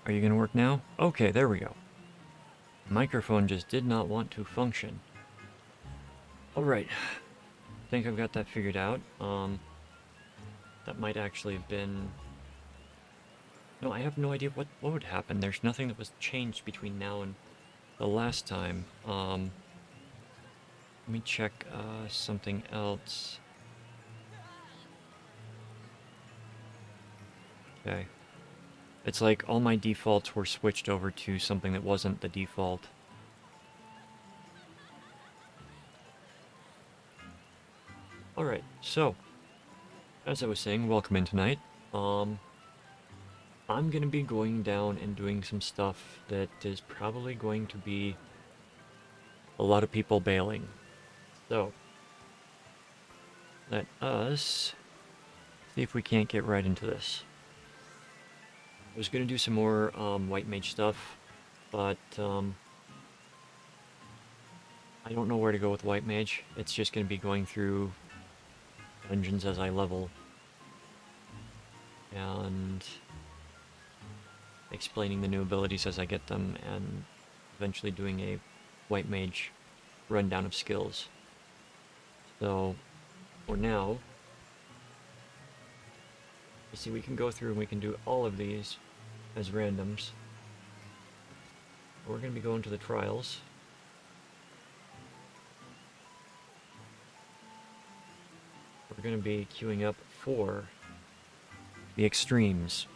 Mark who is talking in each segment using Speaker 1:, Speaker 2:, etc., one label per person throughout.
Speaker 1: Are you gonna work now? Okay, there we go. Microphone just did not want to function. Alright. Think I've got that figured out. That might actually have been... No, I have no idea what would happen. There's nothing that was changed between now and the last time. Let me check something else. Okay. It's like all my defaults were switched over to something that wasn't the default. Alright, so, as I was saying, welcome in tonight. I'm gonna be going down and doing some stuff that is probably going to be a lot of people bailing. So, let us see if we can't get right into this. I was gonna do some more White Mage stuff, but I don't know where to go with White Mage. It's just gonna be going through dungeons as I level and explaining the new abilities as I get them, and eventually doing a White Mage rundown of skills. So, for now, you see, we can go through and we can do all of these as randoms. We're going to be going to the trials. We're going to be queuing up for the extremes.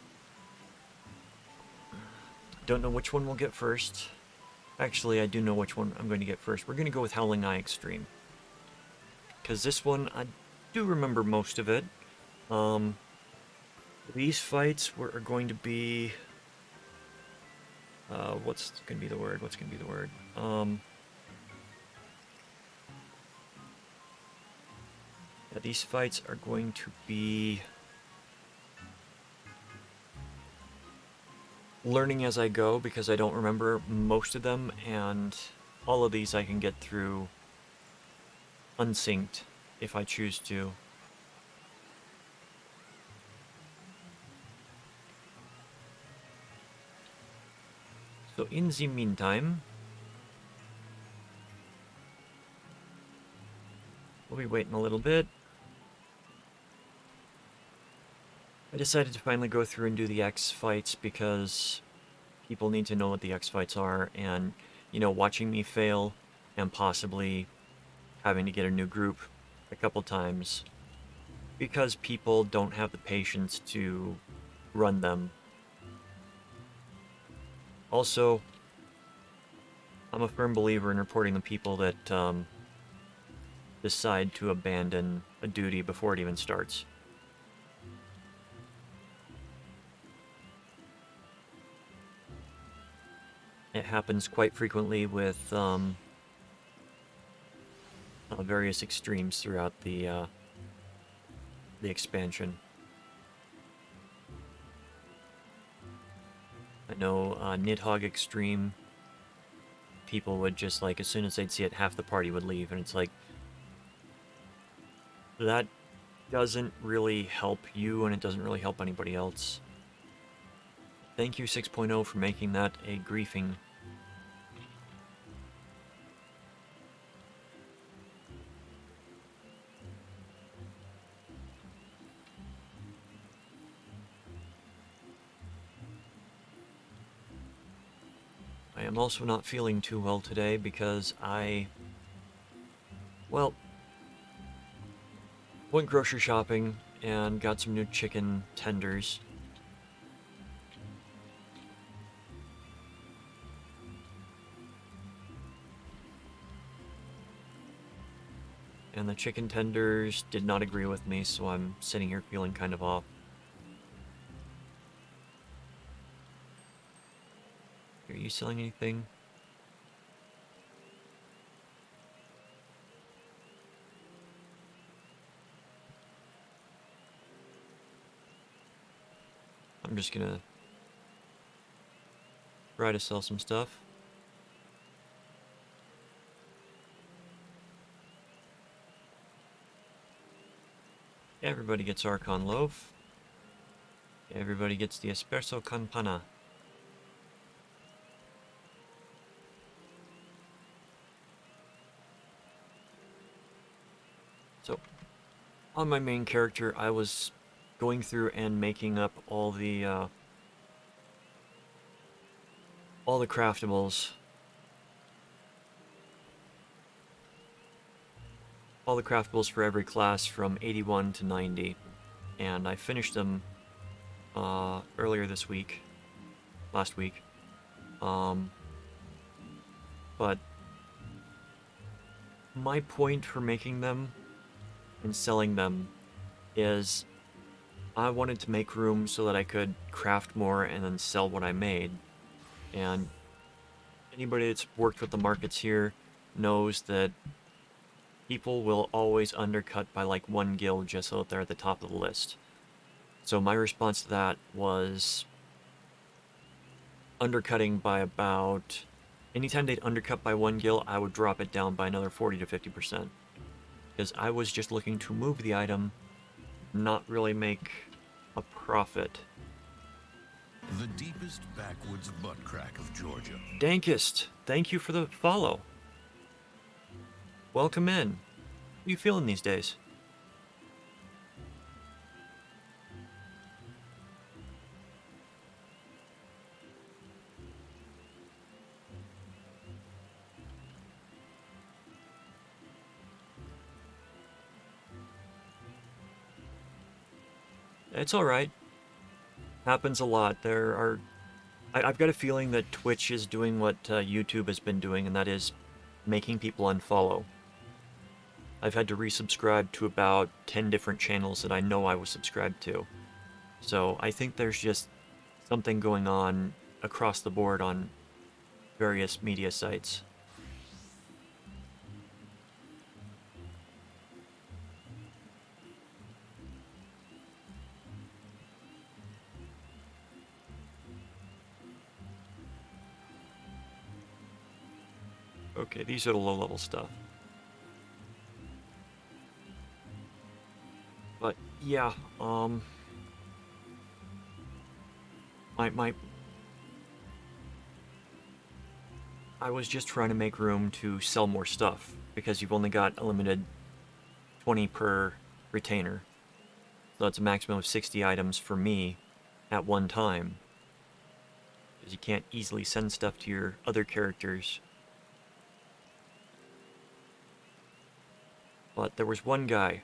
Speaker 1: Don't know which one we'll get first. Actually, I do know which one I'm going to get first. We're going to go with Howling Eye Extreme. Because this one, I do remember most of it. These fights are going to be... what's going to be the word? Yeah, these fights are going to be... learning as I go, because I don't remember most of them, and all of these I can get through unsynced if I choose to. So in the meantime, we'll be waiting a little bit. I decided to finally go through and do the X fights because people need to know what the X fights are, and, you know, watching me fail and possibly having to get a new group a couple times because people don't have the patience to run them. Also, I'm a firm believer in reporting the people that decide to abandon a duty before it even starts. It happens quite frequently with various extremes throughout the expansion. I know Nidhogg Extreme, people would just, like, as soon as they'd see it, half the party would leave, and it's like, that doesn't really help you, and it doesn't really help anybody else. Thank you 6.0 for making that a griefing. I am also not feeling too well today because well, went grocery shopping and got some new chicken tenders. And the chicken tenders did not agree with me, so I'm sitting here feeling kind of off. Are you selling anything? I'm just gonna try to sell some stuff. Everybody gets Archon Loaf. Everybody gets the Espresso con Panna. So, on my main character, I was going through and making up all the craftables, for every class from 81 to 90, and I finished them earlier this week, last week. But my point for making them and selling them is I wanted to make room so that I could craft more and then sell what I made. And anybody that's worked with the markets here knows that people will always undercut by like one guild just so that they're at the top of the list. So my response to that was undercutting by about... Anytime they'd undercut by one guild, I would drop it down by another 40 to 50%. Because I was just looking to move the item, not really make a profit.
Speaker 2: The deepest backwoods butt crack of Georgia.
Speaker 1: Dankest, thank you for the follow. Welcome in. How are you feeling these days? It's alright. Happens a lot. I've got a feeling that Twitch is doing what YouTube has been doing, and that is making people unfollow. I've had to resubscribe to about 10 different channels that I know I was subscribed to. So I think there's just something going on across the board on various media sites. Okay, these are the low-level stuff. But yeah, I was just trying to make room to sell more stuff because you've only got a limited 20 per retainer. So that's a maximum of 60 items for me at one time. Because you can't easily send stuff to your other characters. But there was one guy,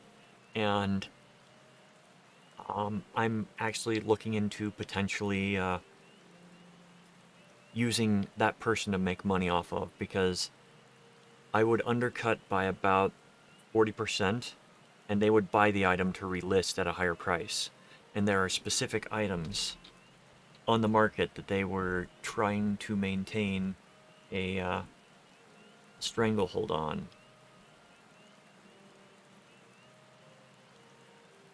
Speaker 1: and I'm actually looking into potentially using that person to make money off of, because I would undercut by about 40%, and they would buy the item to relist at a higher price. And there are specific items on the market that they were trying to maintain a stranglehold on.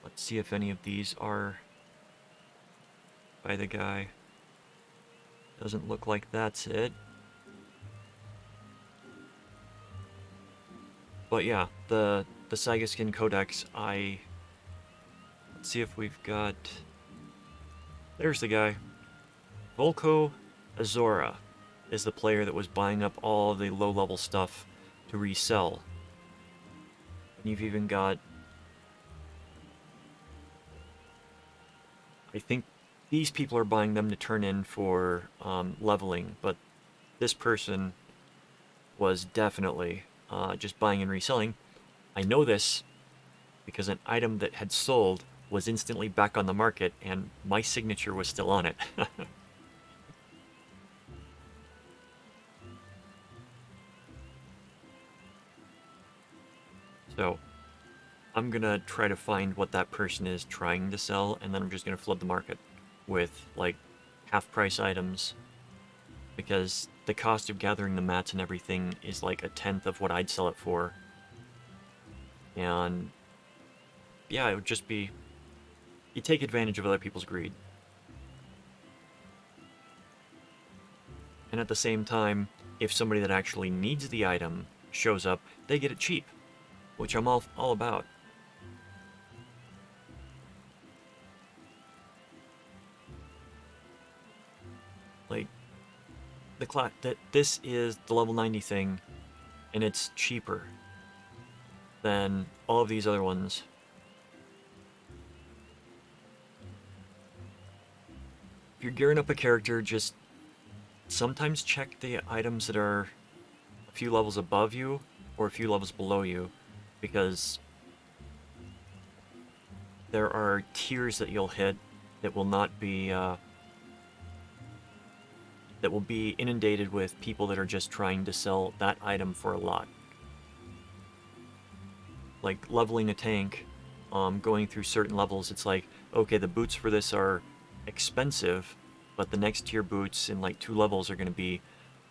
Speaker 1: Let's see if any of these are by the guy. Doesn't look like that's it. But yeah, the Saigaskin Codex, let's see if we've got... There's the guy. Volko Azora is the player that was buying up all the low-level stuff to resell. And you've even got... I think these people are buying them to turn in for leveling, but this person was definitely just buying and reselling. I know this because an item that had sold was instantly back on the market, and my signature was still on it. So, I'm gonna try to find what that person is trying to sell, and then I'm just gonna flood the market with, like, half-price items, because the cost of gathering the mats and everything is like a tenth of what I'd sell it for. And yeah, it would just be... You take advantage of other people's greed. And at the same time, if somebody that actually needs the item shows up, they get it cheap, which I'm all about. Like, this is the level 90 thing, and it's cheaper. than all of these other ones. If you're gearing up a character, just sometimes check the items that are a few levels above you or a few levels below you, because there are tiers that you'll hit that will not be that will be inundated with people that are just trying to sell that item for a lot. Like leveling a tank, going through certain levels, it's like, okay, the boots for this are expensive, but the next tier boots in like 2 levels are going to be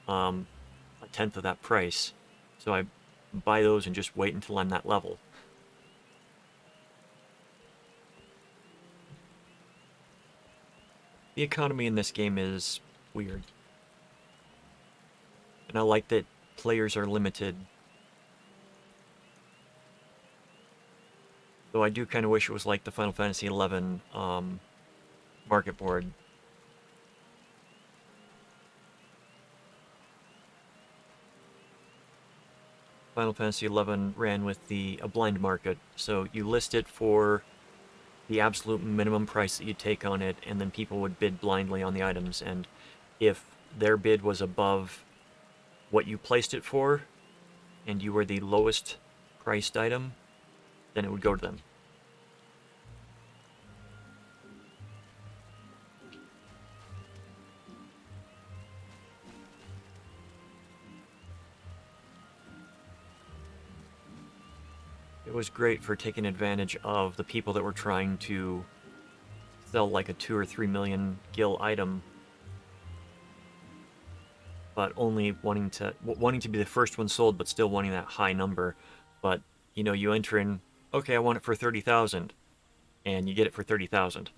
Speaker 1: a tenth of that price. So I buy those and just wait until I'm that level. The economy in this game is weird. And I like that players are limited. Though I do kind of wish it was like the Final Fantasy XI market board. Final Fantasy XI ran with a blind market, so you list it for the absolute minimum price that you'd take on it, and then people would bid blindly on the items, and if their bid was above what you placed it for, and you were the lowest priced item, then it would go to them. It was great for taking advantage of the people that were trying to sell like a 2 or 3 million gil item, but only wanting to be the first one sold, but still wanting that high number. But you know, you enter in, okay, I want it for 30,000, and you get it for 30,000.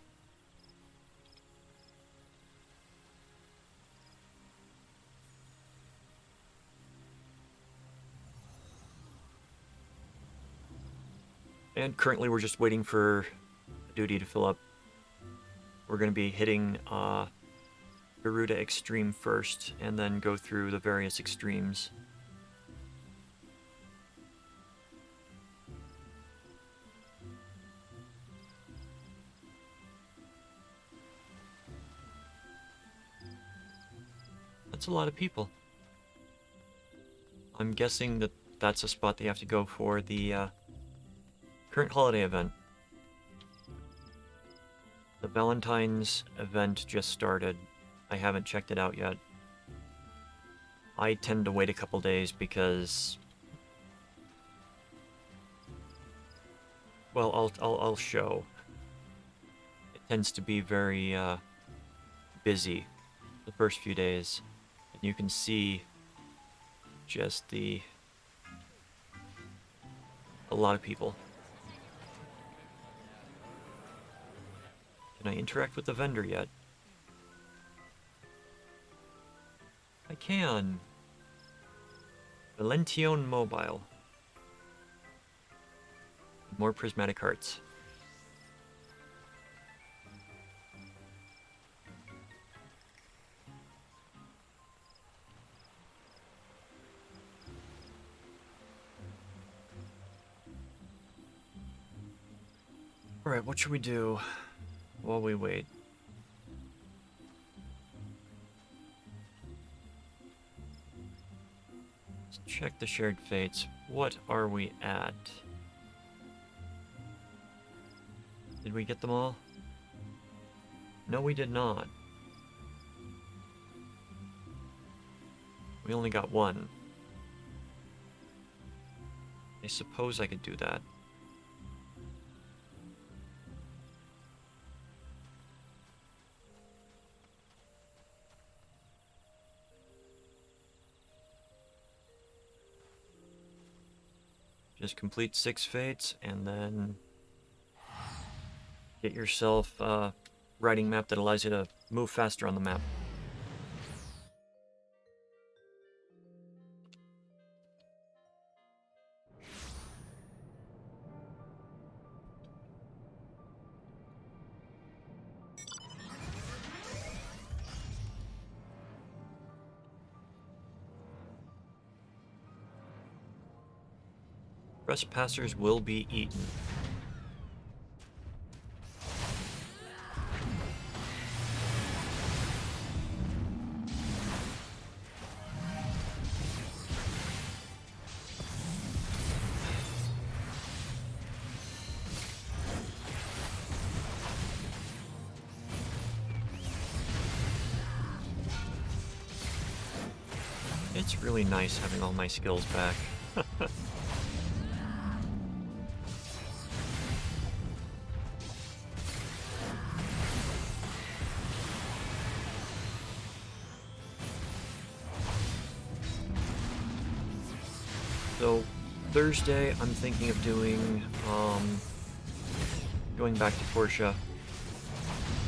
Speaker 1: And currently, we're just waiting for duty to fill up. We're going to be hitting Garuda Extreme first, and then go through the various extremes. That's a lot of people. I'm guessing that that's a spot that you have to go for the current holiday event. The Valentine's event just started. I haven't checked it out yet. I tend to wait a couple days because, well, I'll show. It tends to be very busy the first few days, and you can see just a lot of people. Can I interact with the vendor yet? I can. Valentine Mobile. More prismatic hearts. Alright, what should we do while we wait? Let's check the shared fates. What are we at? Did we get them all? No, we did not. We only got one. I suppose I could do that. Just complete 6 fates and then get yourself a writing map that allows you to move faster on the map. Trespassers will be eaten. It's really nice having all my skills back. So, Thursday, I'm thinking of doing, going back to Portia,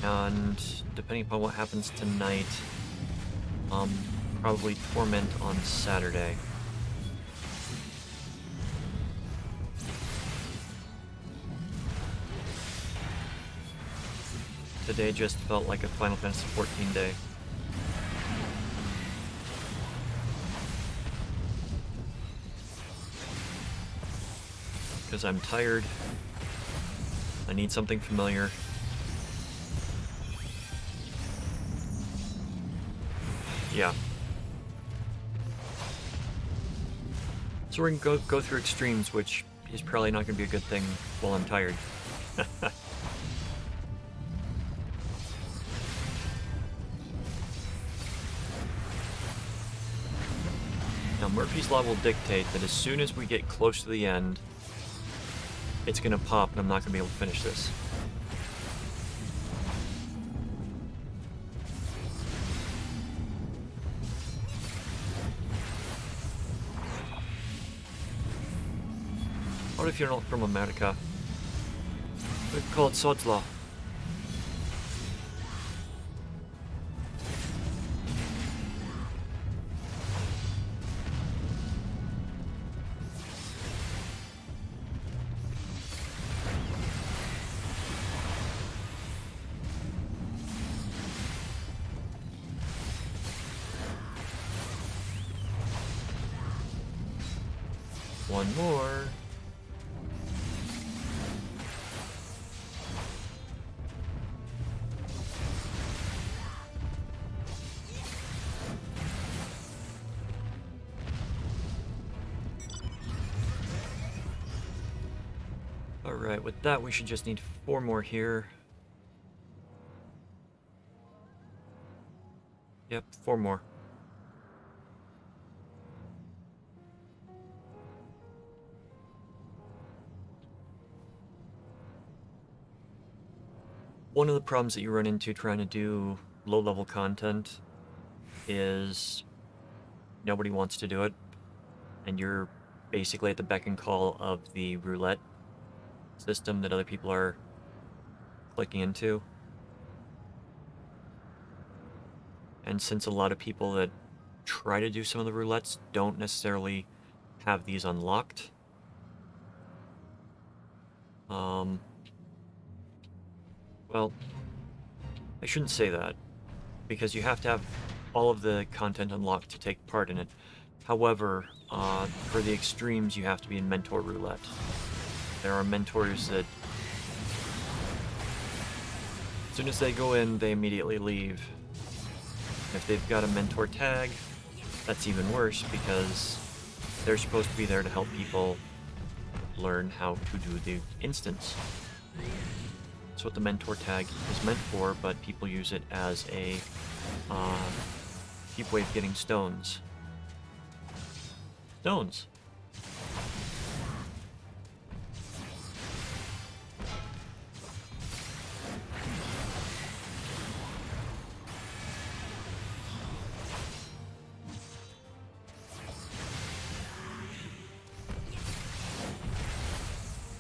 Speaker 1: and depending upon what happens tonight, probably Torment on Saturday. Today just felt like a Final Fantasy XIV day. Because I'm tired. I need something familiar. Yeah. So we're gonna go through extremes, which is probably not gonna be a good thing while I'm tired. Now Murphy's Law will dictate that as soon as we get close to the end, it's gonna pop and I'm not gonna be able to finish this. What if you're not from America? We call it Sod's Law. One more. Alright, with that we should just need 4 more here. Yep, 4 more. One of the problems that you run into trying to do low-level content is nobody wants to do it, and you're basically at the beck and call of the roulette system that other people are clicking into. And since a lot of people that try to do some of the roulettes don't necessarily have these unlocked, well, I shouldn't say that, because you have to have all of the content unlocked to take part in it. However, for the extremes, you have to be in Mentor Roulette. There are mentors that, as soon as they go in, they immediately leave. If they've got a mentor tag, that's even worse, because they're supposed to be there to help people learn how to do the instance. That's what the mentor tag is meant for, but people use it as a cheap way of getting stones. Stones!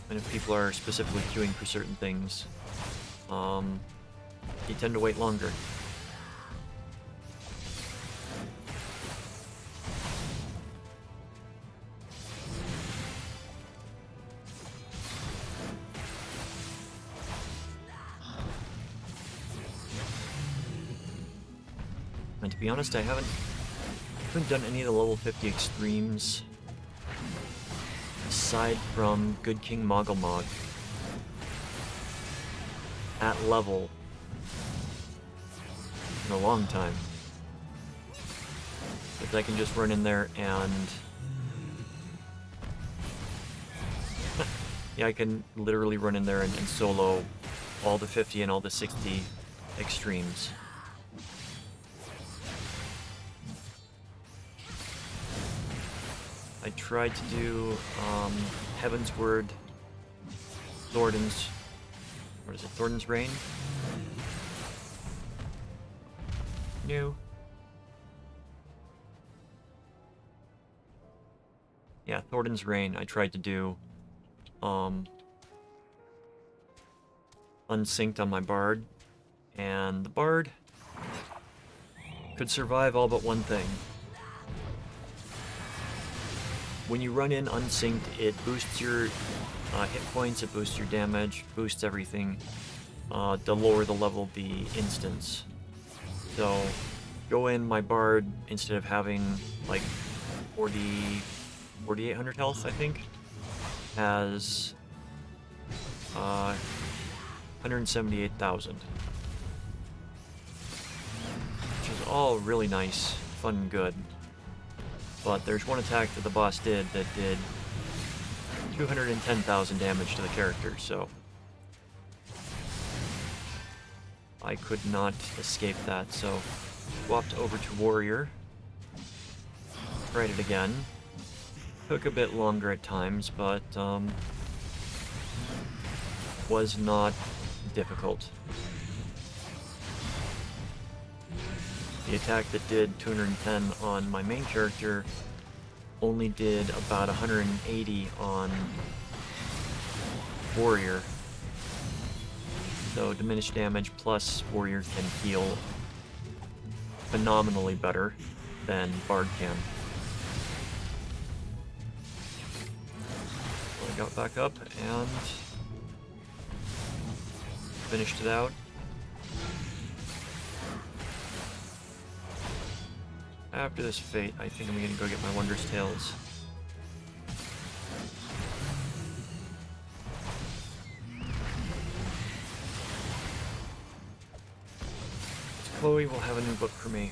Speaker 1: And if people are specifically queuing for certain things, you tend to wait longer. And to be honest, I haven't done any of the level 50 extremes aside from Good King Moggelmog, at level in a long time. Because I can just run in there and... yeah, I can literally run in there and solo all the 50 and all the 60 extremes. I tried to do Heaven's Word, Thornton's... what is it? Thornton's Reign? No. Yeah, Thornton's Reign. I tried to do unsynced on my Bard, and the Bard could survive all but one thing. When you run in unsynced, it boosts your hit points, it boosts your damage, boosts everything, the lower the level of the instance. So, go in, my Bard, instead of having like 4,800 health, I think, has 178,000. Which is all really nice, fun and good. But there's one attack that the boss did that did 210,000 damage to the character, so I could not escape that, so swapped over to Warrior. Tried it again. Took a bit longer at times, but was not difficult. The attack that did 210 on my main character only did about 180 on Warrior. So diminished damage plus Warrior can heal phenomenally better than Bard can. So I got back up and finished it out. After this fate, I think I'm gonna go get my Wondrous Tales. Chloe will have a new book for me.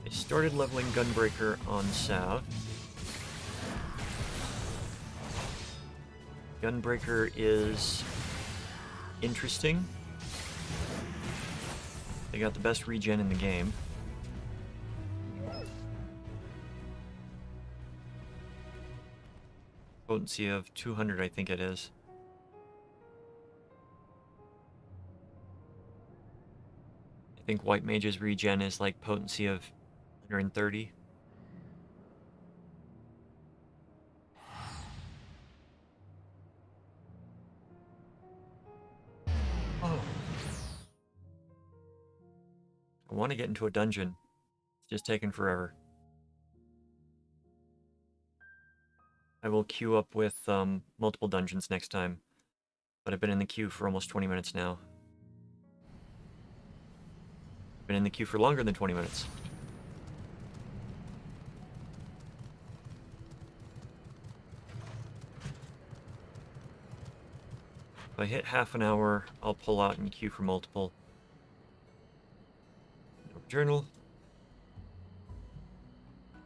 Speaker 1: Started leveling Gunbreaker on Sav. Gunbreaker is interesting. They got the best regen in the game. Potency of 200, I think it is. I think White Mage's regen is like potency of 130. Oh. I want to get into a dungeon. It's just taking forever. I will queue up with multiple dungeons next time. But I've been in the queue for almost 20 minutes now. Been in the queue for longer than 20 minutes. If I hit half an hour, I'll pull out and queue for multiple. No journal.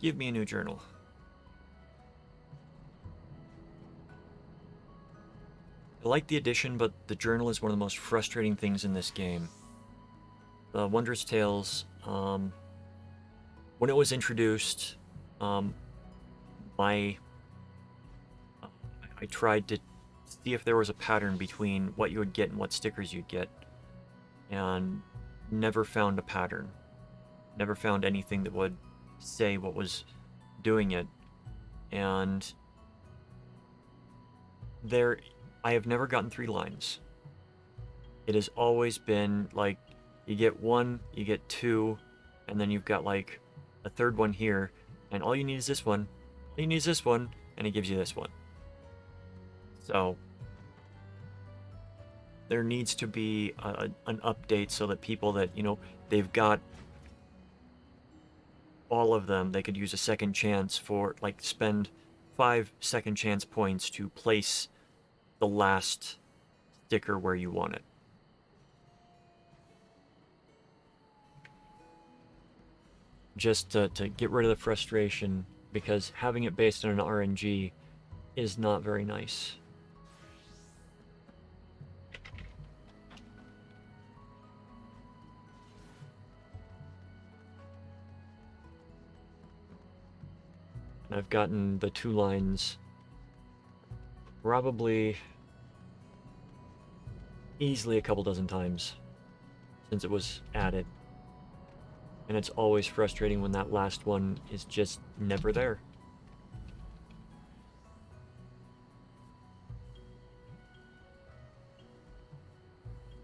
Speaker 1: Give me a new journal. I like the addition, but the journal is one of the most frustrating things in this game. The Wondrous Tales, when it was introduced, I tried to see if there was a pattern between what you would get and what stickers you'd get. And never found a pattern. Never found anything that would say what was doing it. And I have never gotten 3 lines. It has always been like, you get 1, you get 2, and then you've got like a 3rd one here, and all you need is this one, all you need is this one, and it gives you this one. So there needs to be an update so that people that, they've got all of them, they could use a second chance for, like, spend 5 second chance points to place the last sticker where you want it. Just to get rid of the frustration, because having it based on an RNG is not very nice. And I've gotten the 2 lines probably easily a couple dozen times since it was added. And it's always frustrating when that last one is just never there.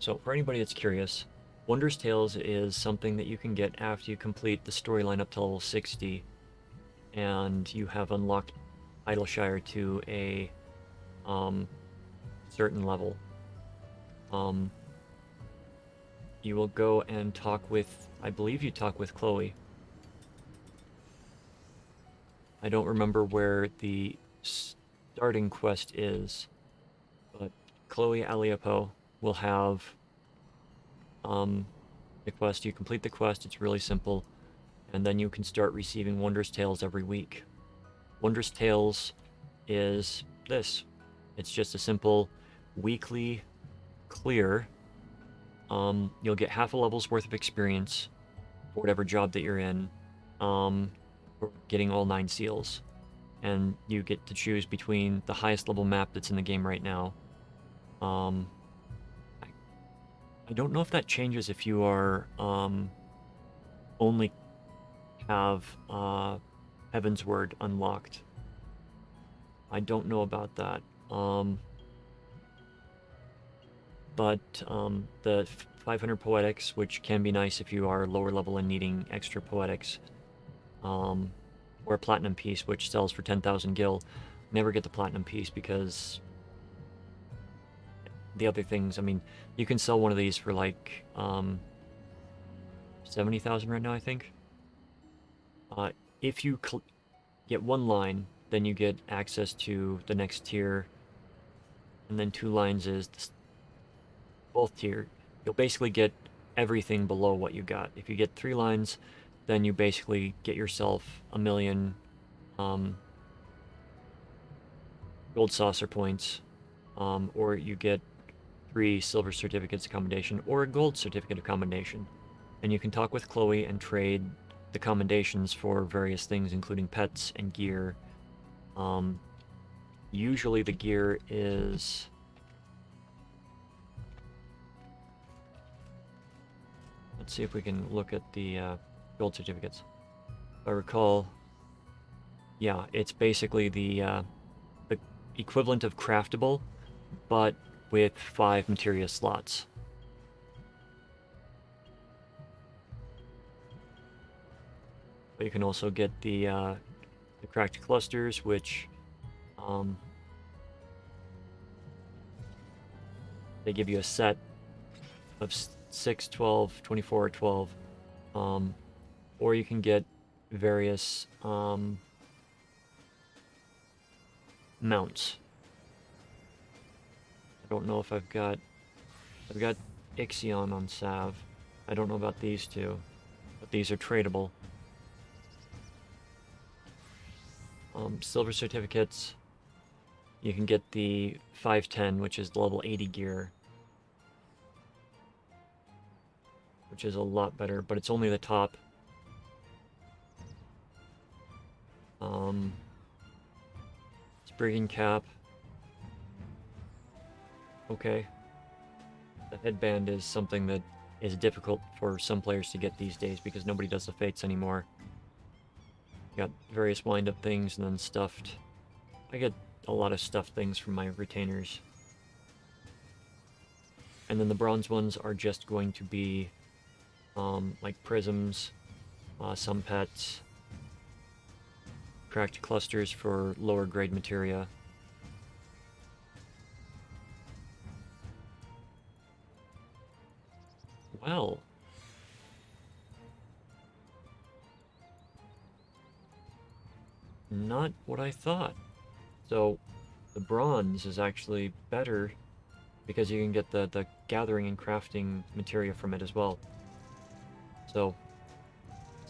Speaker 1: So for anybody that's curious, Wondrous Tales is something that you can get after you complete the storyline up to level 60, and you have unlocked Idleshire to a certain level. You will go and talk with, I believe you talk with Chloe. I don't remember where the starting quest is, but Chloe Aliapo will have the quest. You complete the quest, it's really simple, and then you can start receiving Wondrous Tales every week. Wondrous Tales is this. It's just a simple weekly clear. You'll get half a level's worth of experience for whatever job that you're in, for getting all 9 seals. And you get to choose between the highest level map that's in the game right now. I don't know if that changes if you are only have Heaven's Word unlocked. I don't know about that. But the 500 poetics, which can be nice if you are lower level and needing extra poetics, or a platinum piece, which sells for 10,000 gil. Never get the platinum piece because the other things, I mean, you can sell one of these for like 70,000 right now, I think. If you get 1 line, then you get access to the next tier, and then 2 lines is both tier. You'll basically get everything below what you got. If you get 3 lines, then you basically get yourself 1,000,000 gold saucer points, or you get 3 silver certificates of commendation, or a gold certificate of commendation. And you can talk with Chloe and trade the commendations for various things, including pets and gear. Usually the gear is... Let's see if we can look at the gold certificates. If I recall, yeah, it's basically the equivalent of craftable, but with 5 materia slots. But you can also get the cracked clusters, which they give you a set of 6, 12, 24, 12, or you can get various mounts. I don't know if I've got Ixion on Sav. I don't know about these two, but these are tradable. Silver certificates, you can get the 510, which is level 80 gear, which is a lot better, but it's only the top. Spriggan cap. Okay. The headband is something that is difficult for some players to get these days because nobody does the fates anymore. You got various wind-up things and then stuffed. I get a lot of stuffed things from my retainers. And then the bronze ones are just going to be like prisms, some pets, cracked clusters for lower grade materia. Well, not what I thought. So the bronze is actually better because you can get the gathering and crafting materia from it as well. So,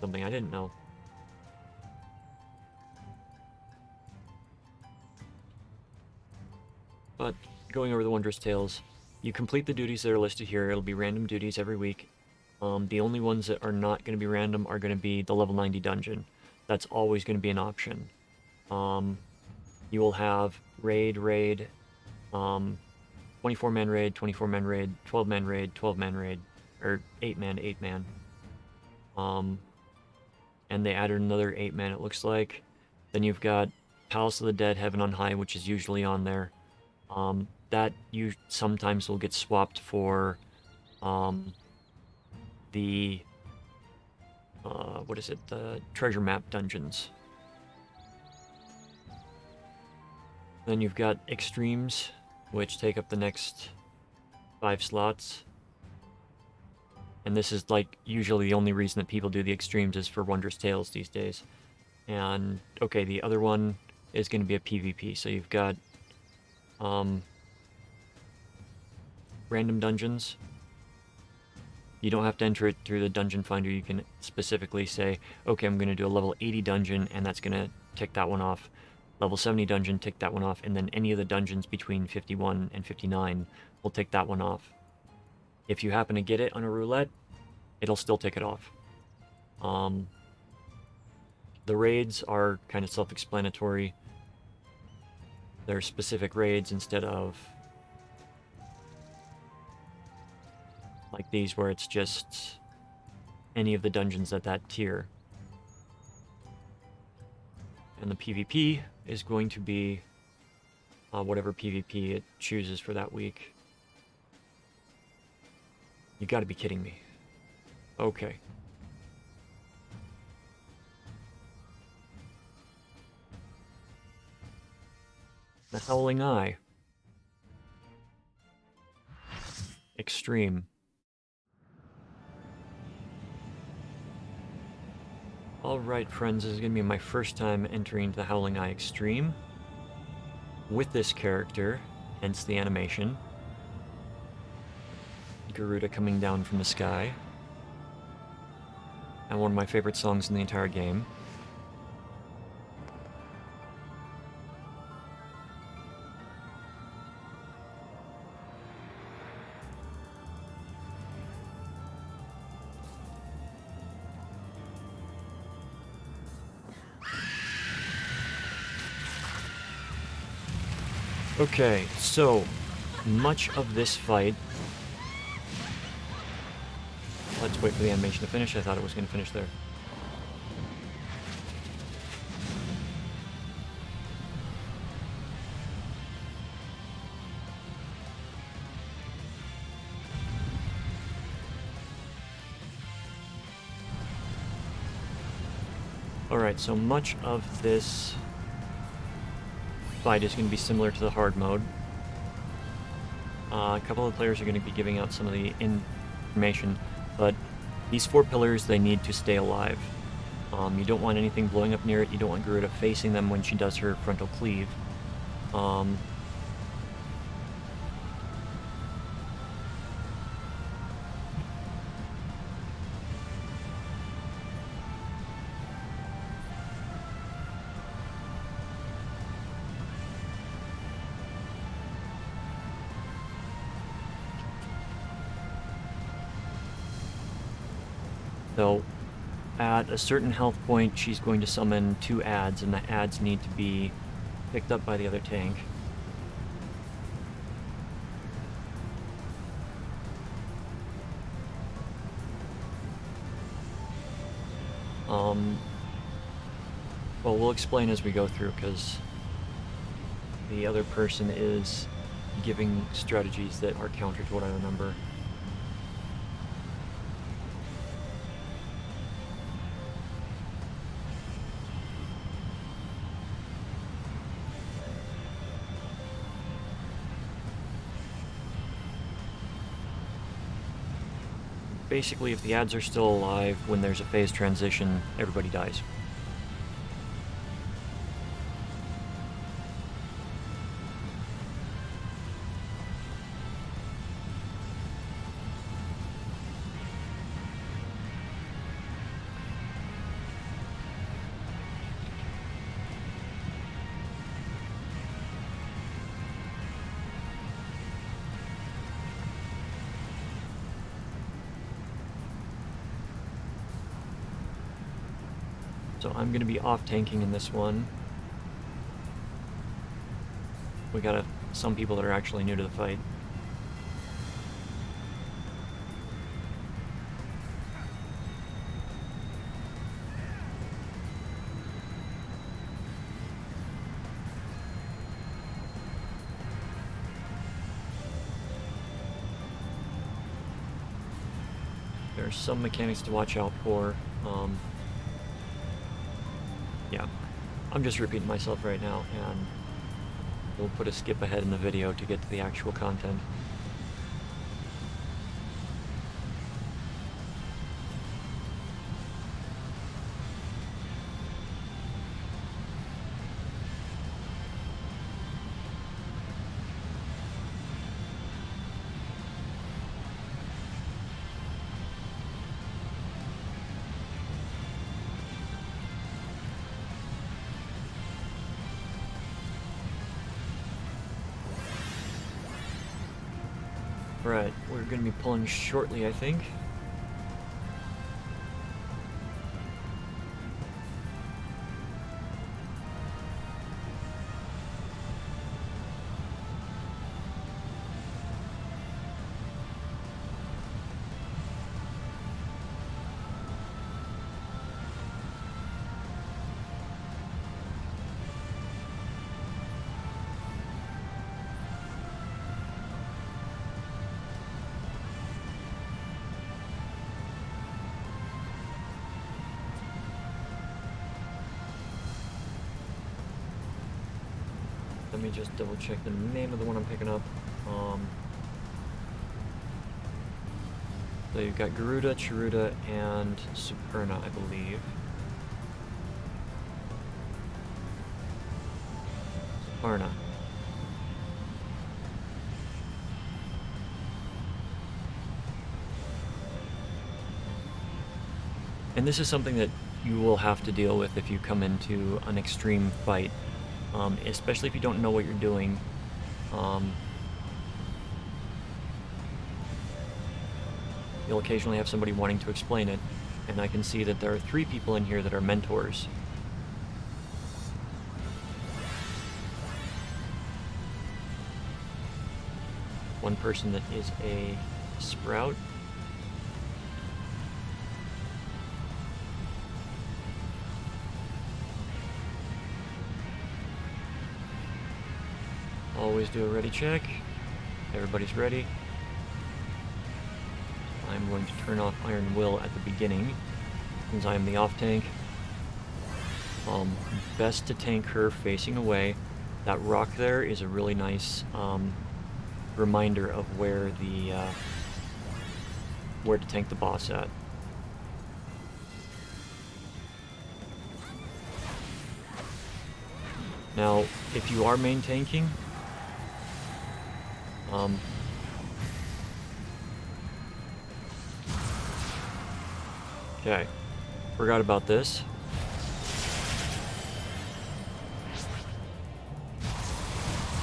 Speaker 1: something I didn't know. But going over the Wondrous Tales, you complete the duties that are listed here. It'll be random duties every week. The only ones that are not going to be random are going to be the level 90 dungeon. That's always going to be an option. You will have raid, 24-man raid, 24-man raid, 12-man raid, 12-man raid, or 8-man, 8-man. And they added another 8-man, it looks like. Then you've got Palace of the Dead, Heaven on High, which is usually on there. That you sometimes will get swapped for the the treasure map dungeons. Then you've got extremes, which take up the next 5 slots. And this is like usually the only reason that people do the extremes is for Wondrous Tales these days. And okay, the other one is going to be a PvP. So you've got random dungeons. You don't have to enter it through the dungeon finder. You can specifically say, okay, I'm going to do a level 80 dungeon, and that's going to tick that one off. Level 70 dungeon, tick that one off, and then any of the dungeons between 51 and 59 will tick that one off. If you happen to get it on a roulette, it'll still tick it off. The raids are kind of self-explanatory. They're specific raids instead of like these where it's just any of the dungeons at that tier. And the PvP is going to be whatever PvP it chooses for that week. You gotta be kidding me. Okay. The Howling Eye Extreme. Alright friends, this is going to be my first time entering the Howling Eye Extreme with this character, hence the animation. Garuda coming down from the sky. And one of my favorite songs in the entire game. Okay, so much of this fight... Let's wait for the animation to finish. I thought it was going to finish there. Alright, so much of this fight is going to be similar to the hard mode. A couple of players are going to be giving out some of the information, but these 4 pillars, they need to stay alive. You don't want anything blowing up near it. You don't want Garuda facing them when she does her frontal cleave. So, at a certain health point, she's going to summon 2 adds, and the adds need to be picked up by the other tank. Well, we'll explain as we go through, because the other person is giving strategies that are counter to what I remember. Basically, if the ads are still alive when there's a phase transition, everybody dies. So I'm going to be off-tanking in this one. We got some people that are actually new to the fight. There are some mechanics to watch out for. Yeah, I'm just repeating myself right now, and we'll put a skip ahead in the video to get to the actual content. Right, we're going to be pulling shortly, I think. Let me just double check the name of the one I'm picking up. So you've got Garuda, Chiruda, and Superna, I believe. Superna. And this is something that you will have to deal with if you come into an extreme fight. Especially if you don't know what you're doing. You'll occasionally have somebody wanting to explain it, and I can see that there are 3 people in here that are mentors. One person that is a sprout. Always do a ready check. Everybody's ready. I'm going to turn off Iron Will at the beginning, since I am the off-tank. Best to tank her facing away. That rock there is a really nice reminder of where to tank the boss at. Now, if you are main tanking, okay, forgot about this.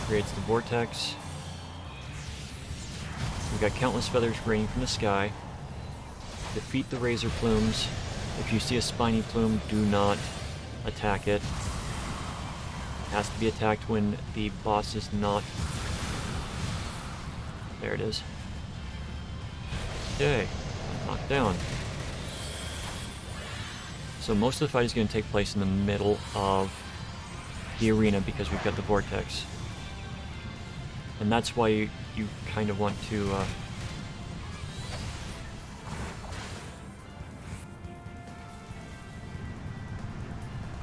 Speaker 1: Creates the vortex. We've got countless feathers raining from the sky. Defeat the razor plumes. If you see a spiny plume, do not attack it. It has to be attacked when the boss is not... There it is. Okay, knocked down. So most of the fight is going to take place in the middle of the arena because we've got the vortex. And that's why you kind of want to...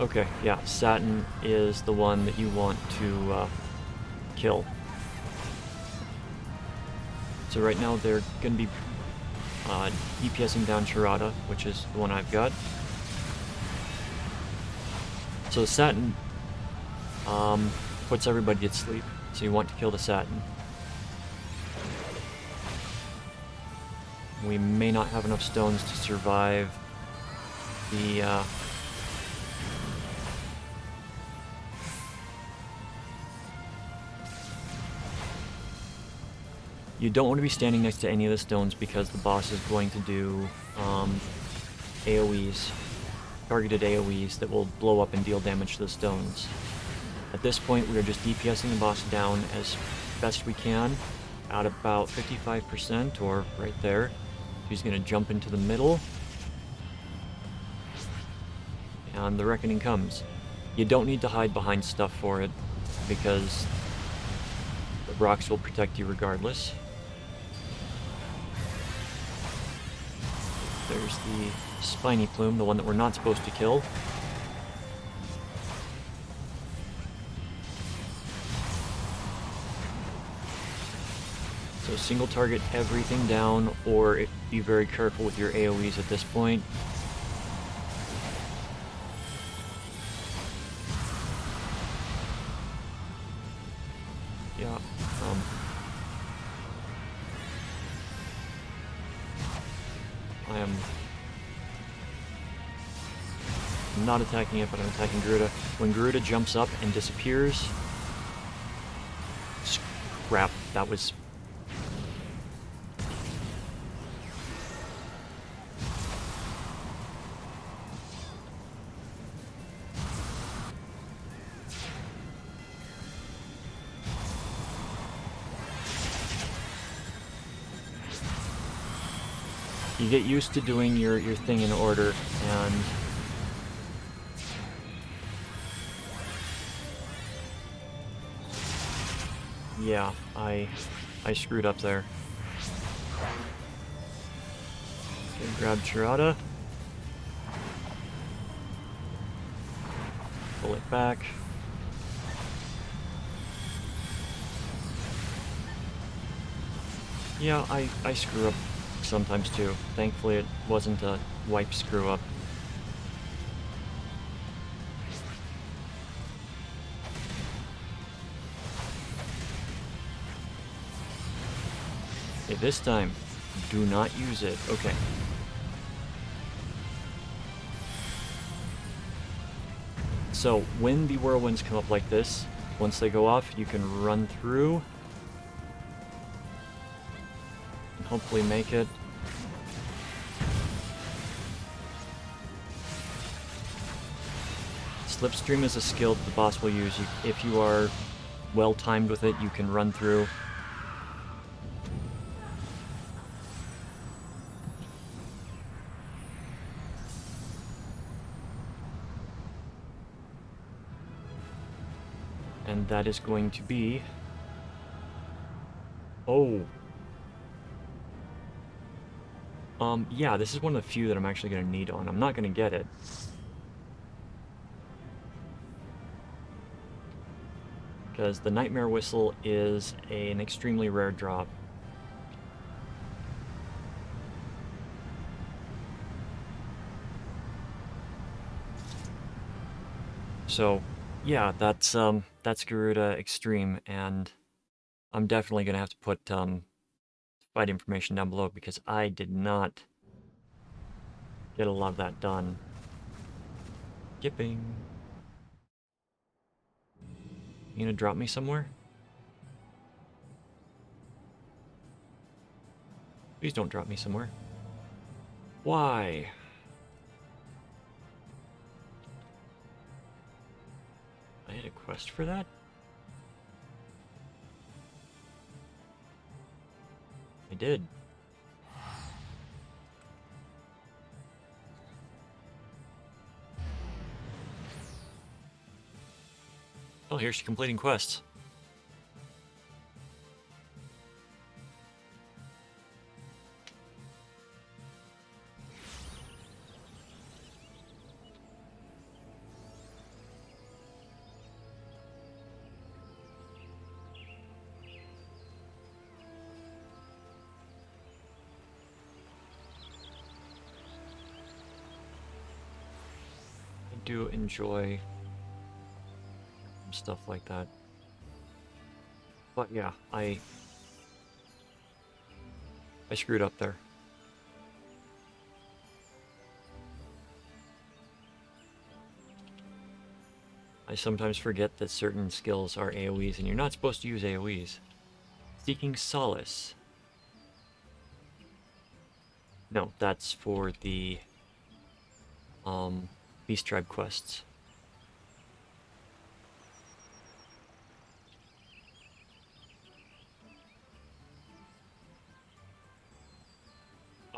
Speaker 1: Okay, yeah, Satin is the one that you want to kill. So right now they're going to be DPSing down Charada, which is the one I've got. So Satin puts everybody to sleep, so you want to kill the Satin. We may not have enough stones to survive the... You don't want to be standing next to any of the stones because the boss is going to do AoEs, targeted AoEs that will blow up and deal damage to the stones. At this point, we are just DPSing the boss down as best we can, at about 55%, or right there. He's going to jump into the middle, and the reckoning comes. You don't need to hide behind stuff for it, because the rocks will protect you regardless. There's the Spiny Plume, the one that we're not supposed to kill. So single target everything down, or be very careful with your AoEs at this point. Yeah, I am not attacking it, but I'm attacking Garuda. When Garuda jumps up and disappears... Crap, that was... You get used to doing your thing in order, and... Yeah, I screwed up there. Okay, grab Charada. Pull it back. Yeah, I screw up sometimes too. Thankfully it wasn't a wipe screw up. Okay, this time, do not use it. Okay. So, when the whirlwinds come up like this, once they go off, you can run through and hopefully make it. Slipstream is a skill that the boss will use. If you are well timed with it, you can run through. And that is going to be... Oh. Yeah, this is one of the few that I'm actually going to need on. I'm not going to get it. Because the Nightmare Whistle is an extremely rare drop. So, yeah, that's Garuda Extreme, and I'm definitely gonna have to put fight information down below because I did not get a lot of that done. Skipping. You gonna drop me somewhere? Please don't drop me somewhere. Why? I had a quest for that? I did. here's to completing quests. I do enjoy stuff like that. But yeah, I screwed up there. I sometimes forget that certain skills are AoEs and you're not supposed to use AoEs. Seeking Solace. No, that's for the Beast Tribe quests.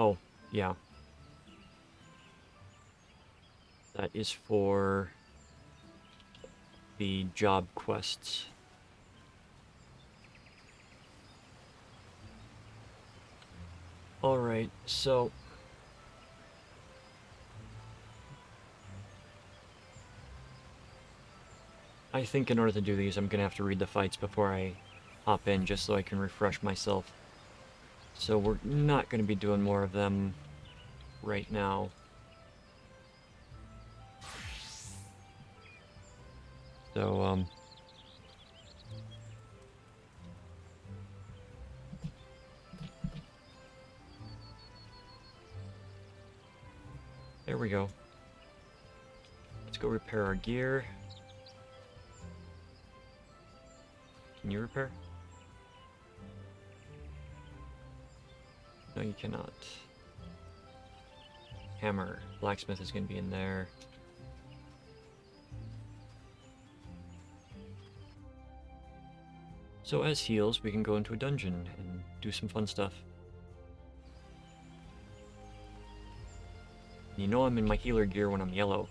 Speaker 1: Oh, yeah. That is for the job quests. Alright, so I think in order to do these, I'm gonna have to read the fights before I hop in, just so I can refresh myself. So we're not gonna be doing more of them right now. So, there we go. Let's go repair our gear. Can you repair? No, you cannot. Hammer. Blacksmith is going to be in there. So as heals, we can go into a dungeon and do some fun stuff. You know I'm in my healer gear when I'm yellow,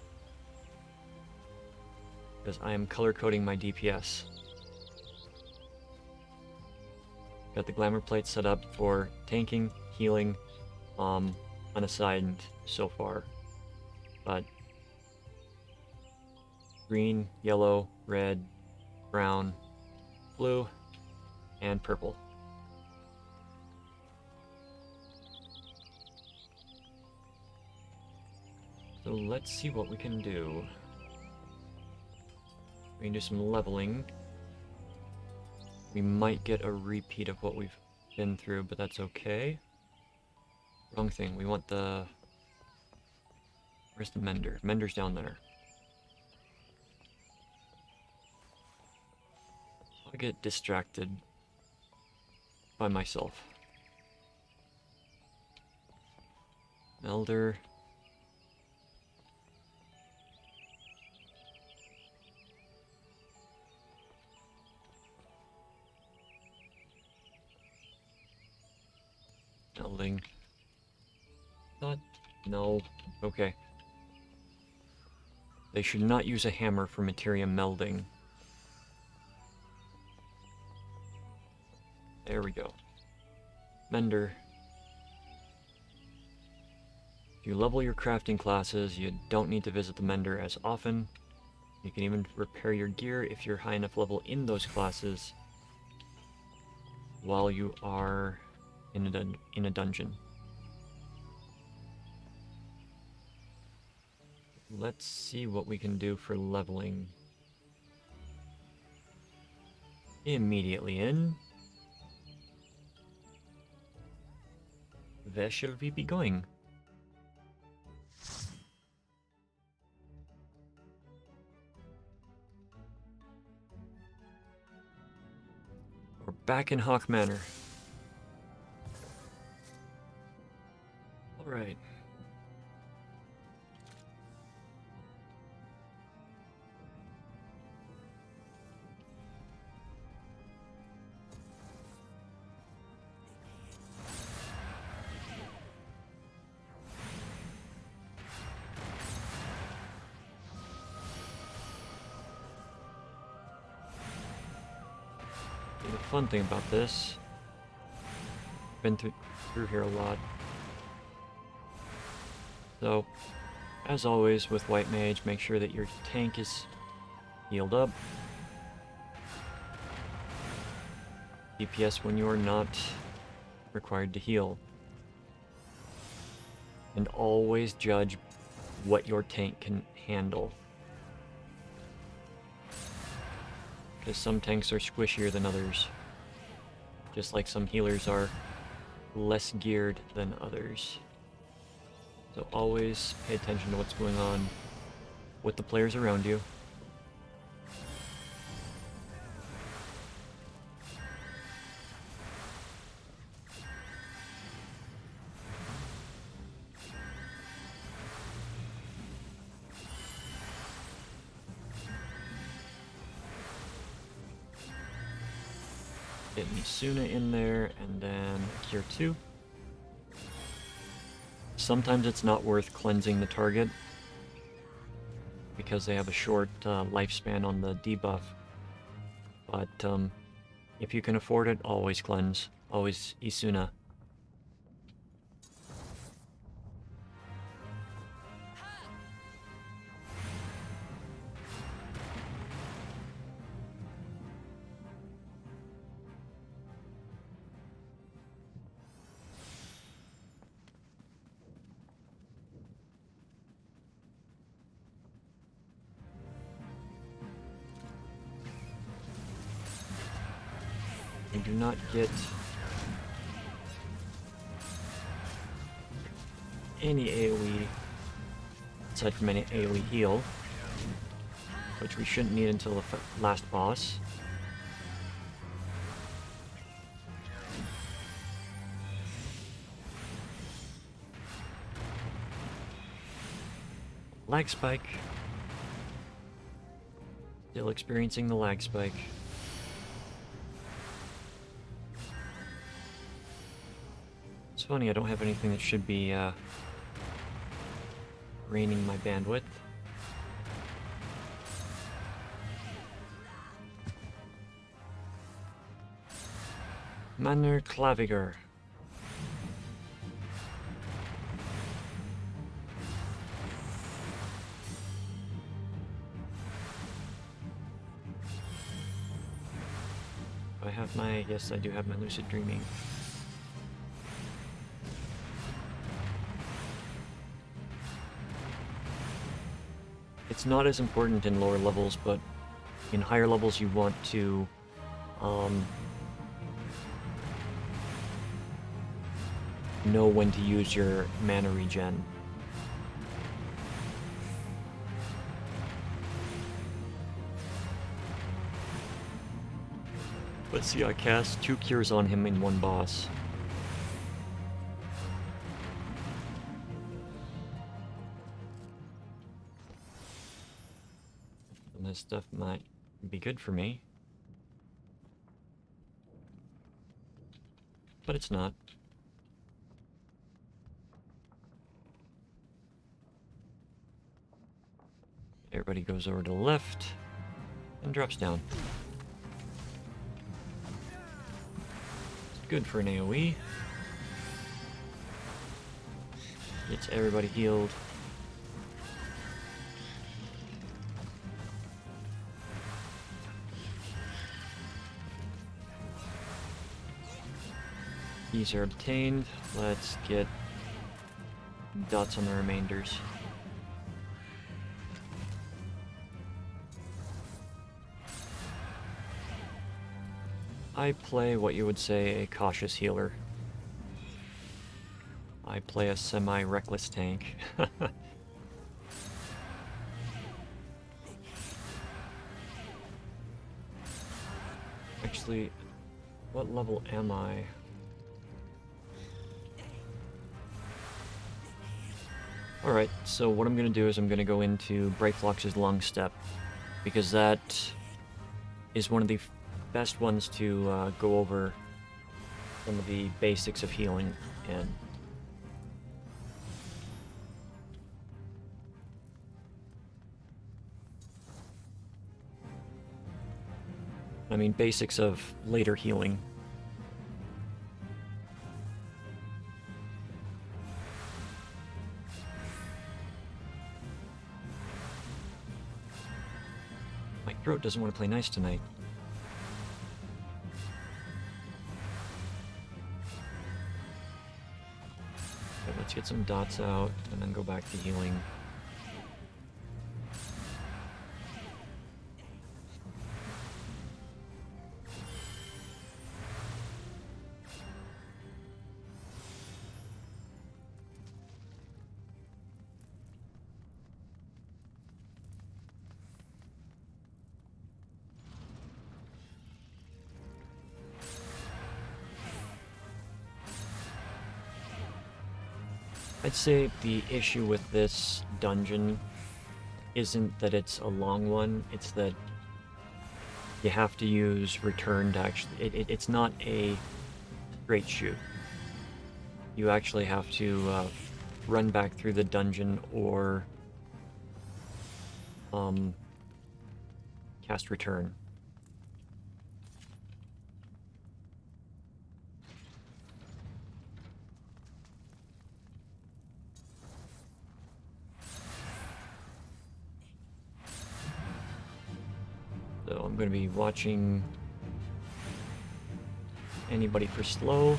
Speaker 1: because I am color coding my DPS. Got the glamour plate set up for tanking, healing, unassigned so far. But green, yellow, red, brown, blue, and purple. So let's see what we can do. We can do some leveling. We might get a repeat of what we've been through, but that's okay. Wrong thing. We want the... Where's the mender? Mender's down there. I'll get distracted by myself. Melder. Melding. Not... No. Okay. They should not use a hammer for materia melding. There we go. Mender. If you level your crafting classes, you don't need to visit the Mender as often. You can even repair your gear if you're high enough level in those classes while you are in a dungeon. Let's see what we can do for leveling. Immediately in. Where shall we be going? We're back in Hawk Manor. Alright. And the fun thing about this, been through here a lot. So, as always with White Mage, make sure that your tank is healed up. DPS when you are not required to heal. And always judge what your tank can handle. Because some tanks are squishier than others. Just like some healers are less geared than others. So always pay attention to what's going on with the players around you. Get Misuna in there, and then Cure 2. Sometimes it's not worth cleansing the target because they have a short lifespan on the debuff. But if you can afford it, always cleanse. Always Isuna. You do not get any AoE aside from any AoE heal, which we shouldn't need until the last boss. Lag spike. Still experiencing the lag spike. It's funny, I don't have anything that should be draining my bandwidth. Manor Claviger. I have my, yes, I do have my lucid dreaming. It's not as important in lower levels, but in higher levels you want to know when to use your mana regen. Let's see, I cast 2 cures on him in one boss. And this stuff might be good for me. But it's not. Everybody goes over to the left and drops down. Good for an AoE. Gets everybody healed. Keys are obtained. Let's get dots on the remainders. I play what you would say a cautious healer. I play a semi-reckless tank. Actually, what level am I? Alright, so what I'm going to do is I'm going to go into Brightflox's Long Step, because that is one of the best ones to go over some of the basics of healing in. I mean, basics of later healing. My throat doesn't want to play nice tonight. Okay, let's get some dots out and then go back to healing. I'd say the issue with this dungeon isn't that it's a long one, it's that you have to use return to actually... It's not a straight shoot. You actually have to run back through the dungeon or cast return. So I'm going to be watching anybody for slow,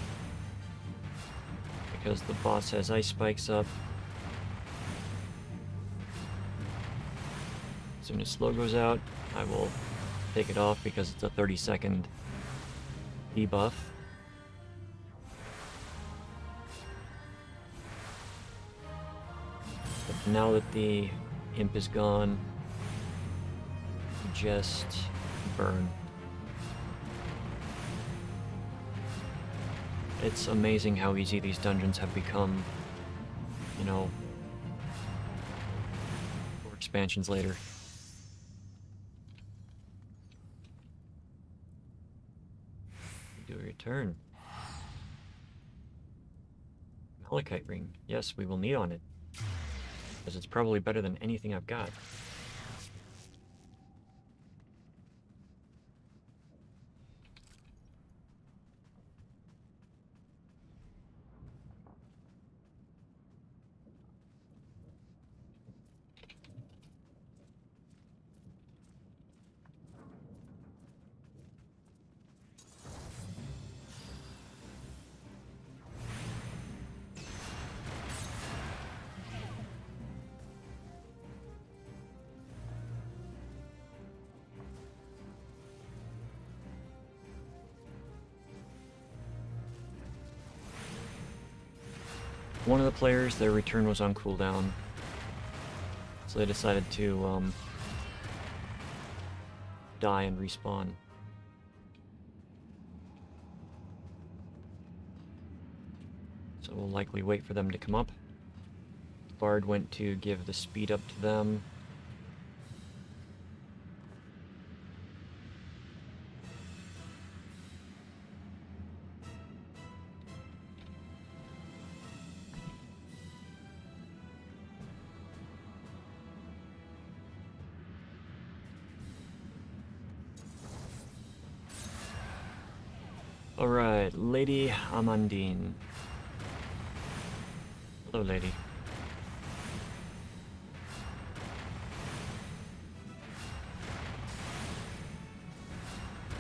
Speaker 1: because the boss has ice spikes up. As soon as slow goes out, I will take it off because it's a 30-second debuff. But now that the imp is gone, just burn. It's amazing how easy these dungeons have become, you know, 4 expansions later. Do a return. Malachite ring. Yes, we will need on it, because it's probably better than anything I've got. One of the players, their return was on cooldown, so they decided to die and respawn. So we'll likely wait for them to come up. Bard went to give the speed up to them. Alright, Lady Amandine. Hello, lady.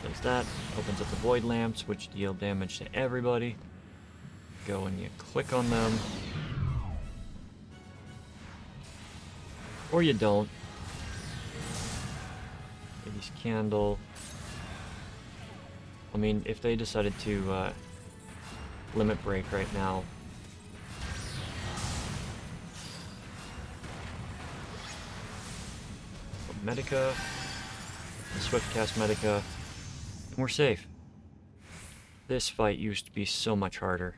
Speaker 1: There's that. Opens up the void lamps, which deal damage to everybody. Go and you click on them. Or you don't. Lady's candle. I mean, if they decided to limit break right now, Medica, Swift cast Medica, and we're safe. This fight used to be so much harder.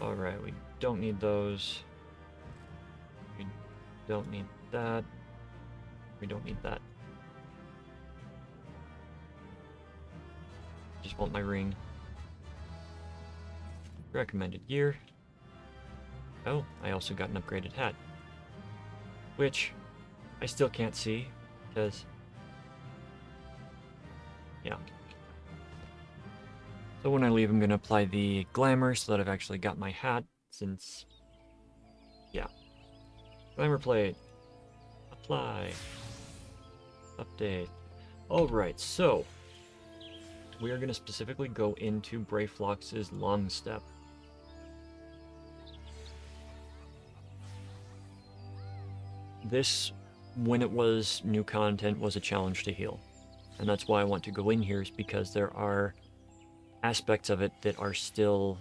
Speaker 1: Alright, we don't need those. We don't need that. We don't need that. Just want my ring. Recommended gear. Oh, I also got an upgraded hat. Which I still can't see, because So when I leave, I'm going to apply the glamour so that I've actually got my hat, since, yeah. Glamour plate. Apply. Update. Alright, so we are going to specifically go into Brayflox's long step. This, when it was new content, was a challenge to heal. And that's why I want to go in here, is because there are aspects of it that are still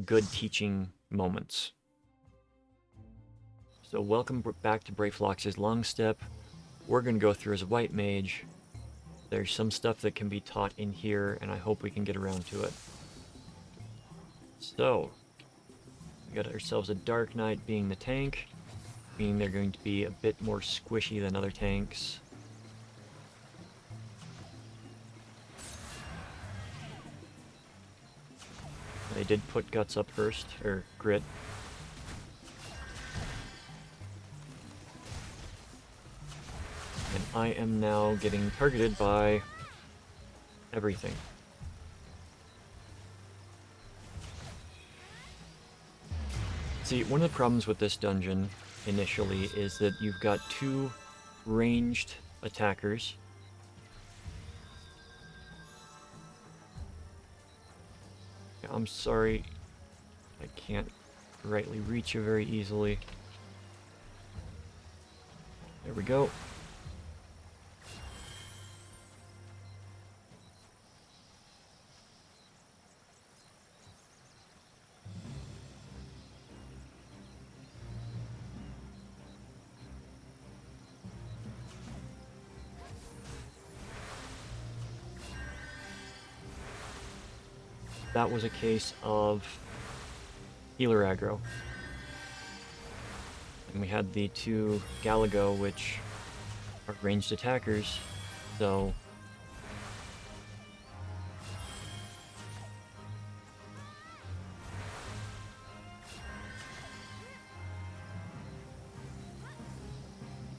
Speaker 1: good teaching moments. So welcome back to Brayflox's long step. We're going to go through as a white mage. There's some stuff that can be taught in here, and I hope we can get around to it. So, we got ourselves a Dark Knight being the tank, meaning they're going to be a bit more squishy than other tanks. They did put Guts up first, or Grit. And I am now getting targeted by everything. See, one of the problems with this dungeon initially is that you've got two ranged attackers. I'm sorry, I can't rightly reach you very easily. There we go. That was a case of healer aggro. And we had the two Galago, which are ranged attackers, so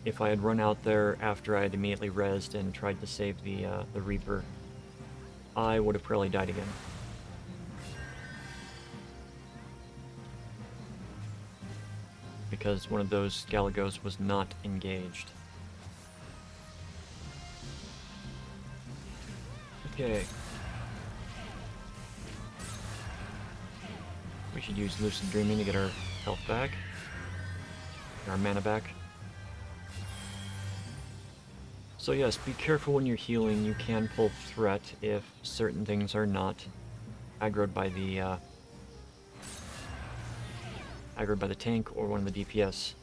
Speaker 1: if I had run out there after I had immediately rezzed and tried to save the Reaper, I would have probably died again. Because one of those Galagos was not engaged. Okay. We should use Lucid Dreaming to get our health back. Our mana back. So yes, be careful when you're healing. You can pull threat if certain things are not aggroed by the tank or one of the DPS.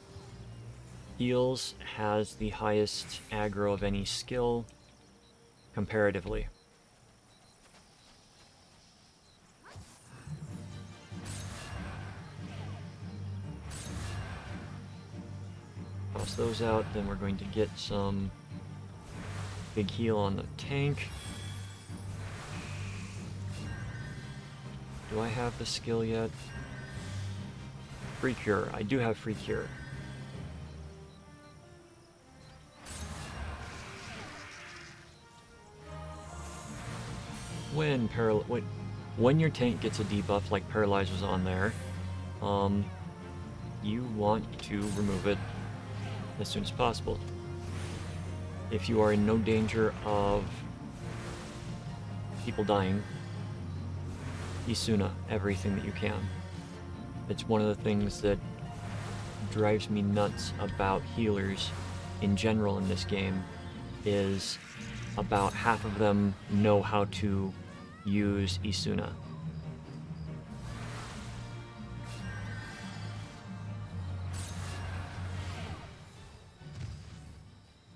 Speaker 1: Heals has the highest aggro of any skill, comparatively. Toss those out, then we're going to get some big heal on the tank. Do I have the skill yet? Free Cure. I do have Free Cure. When your tank gets a debuff like Paralyzer's on there, you want to remove it as soon as possible. If you are in no danger of people dying, Isuna everything that you can. It's one of the things that drives me nuts about healers in general in this game, is about half of them know how to use Isuna.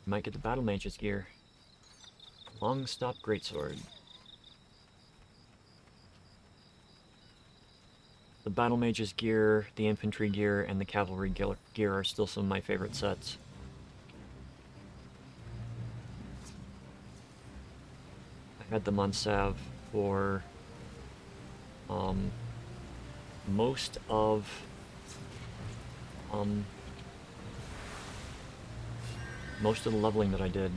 Speaker 1: Might get the Battle Mage's gear. Long Stop Greatsword. The Battle Mage's gear, the Infantry gear, and the Cavalry gear are still some of my favorite sets. I had them on Salve for most of the leveling that I did.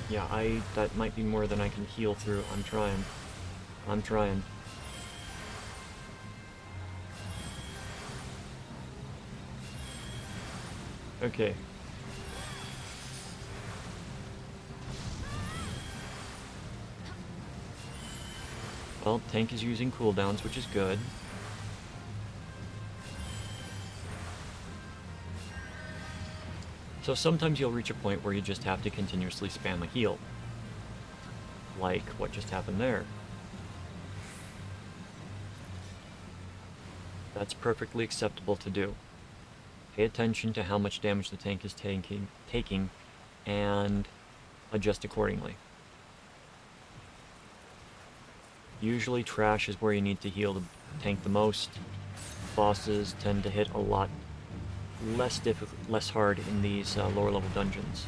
Speaker 1: Yeah, that might be more than I can heal through. I'm trying. I'm trying. Okay. Well, tank is using cooldowns, which is good. So sometimes you'll reach a point where you just have to continuously spam a heal. Like what just happened there. That's perfectly acceptable to do. Pay attention to how much damage the tank is taking, and adjust accordingly. Usually trash is where you need to heal the tank the most. Bosses tend to hit a lot less hard in these lower level dungeons.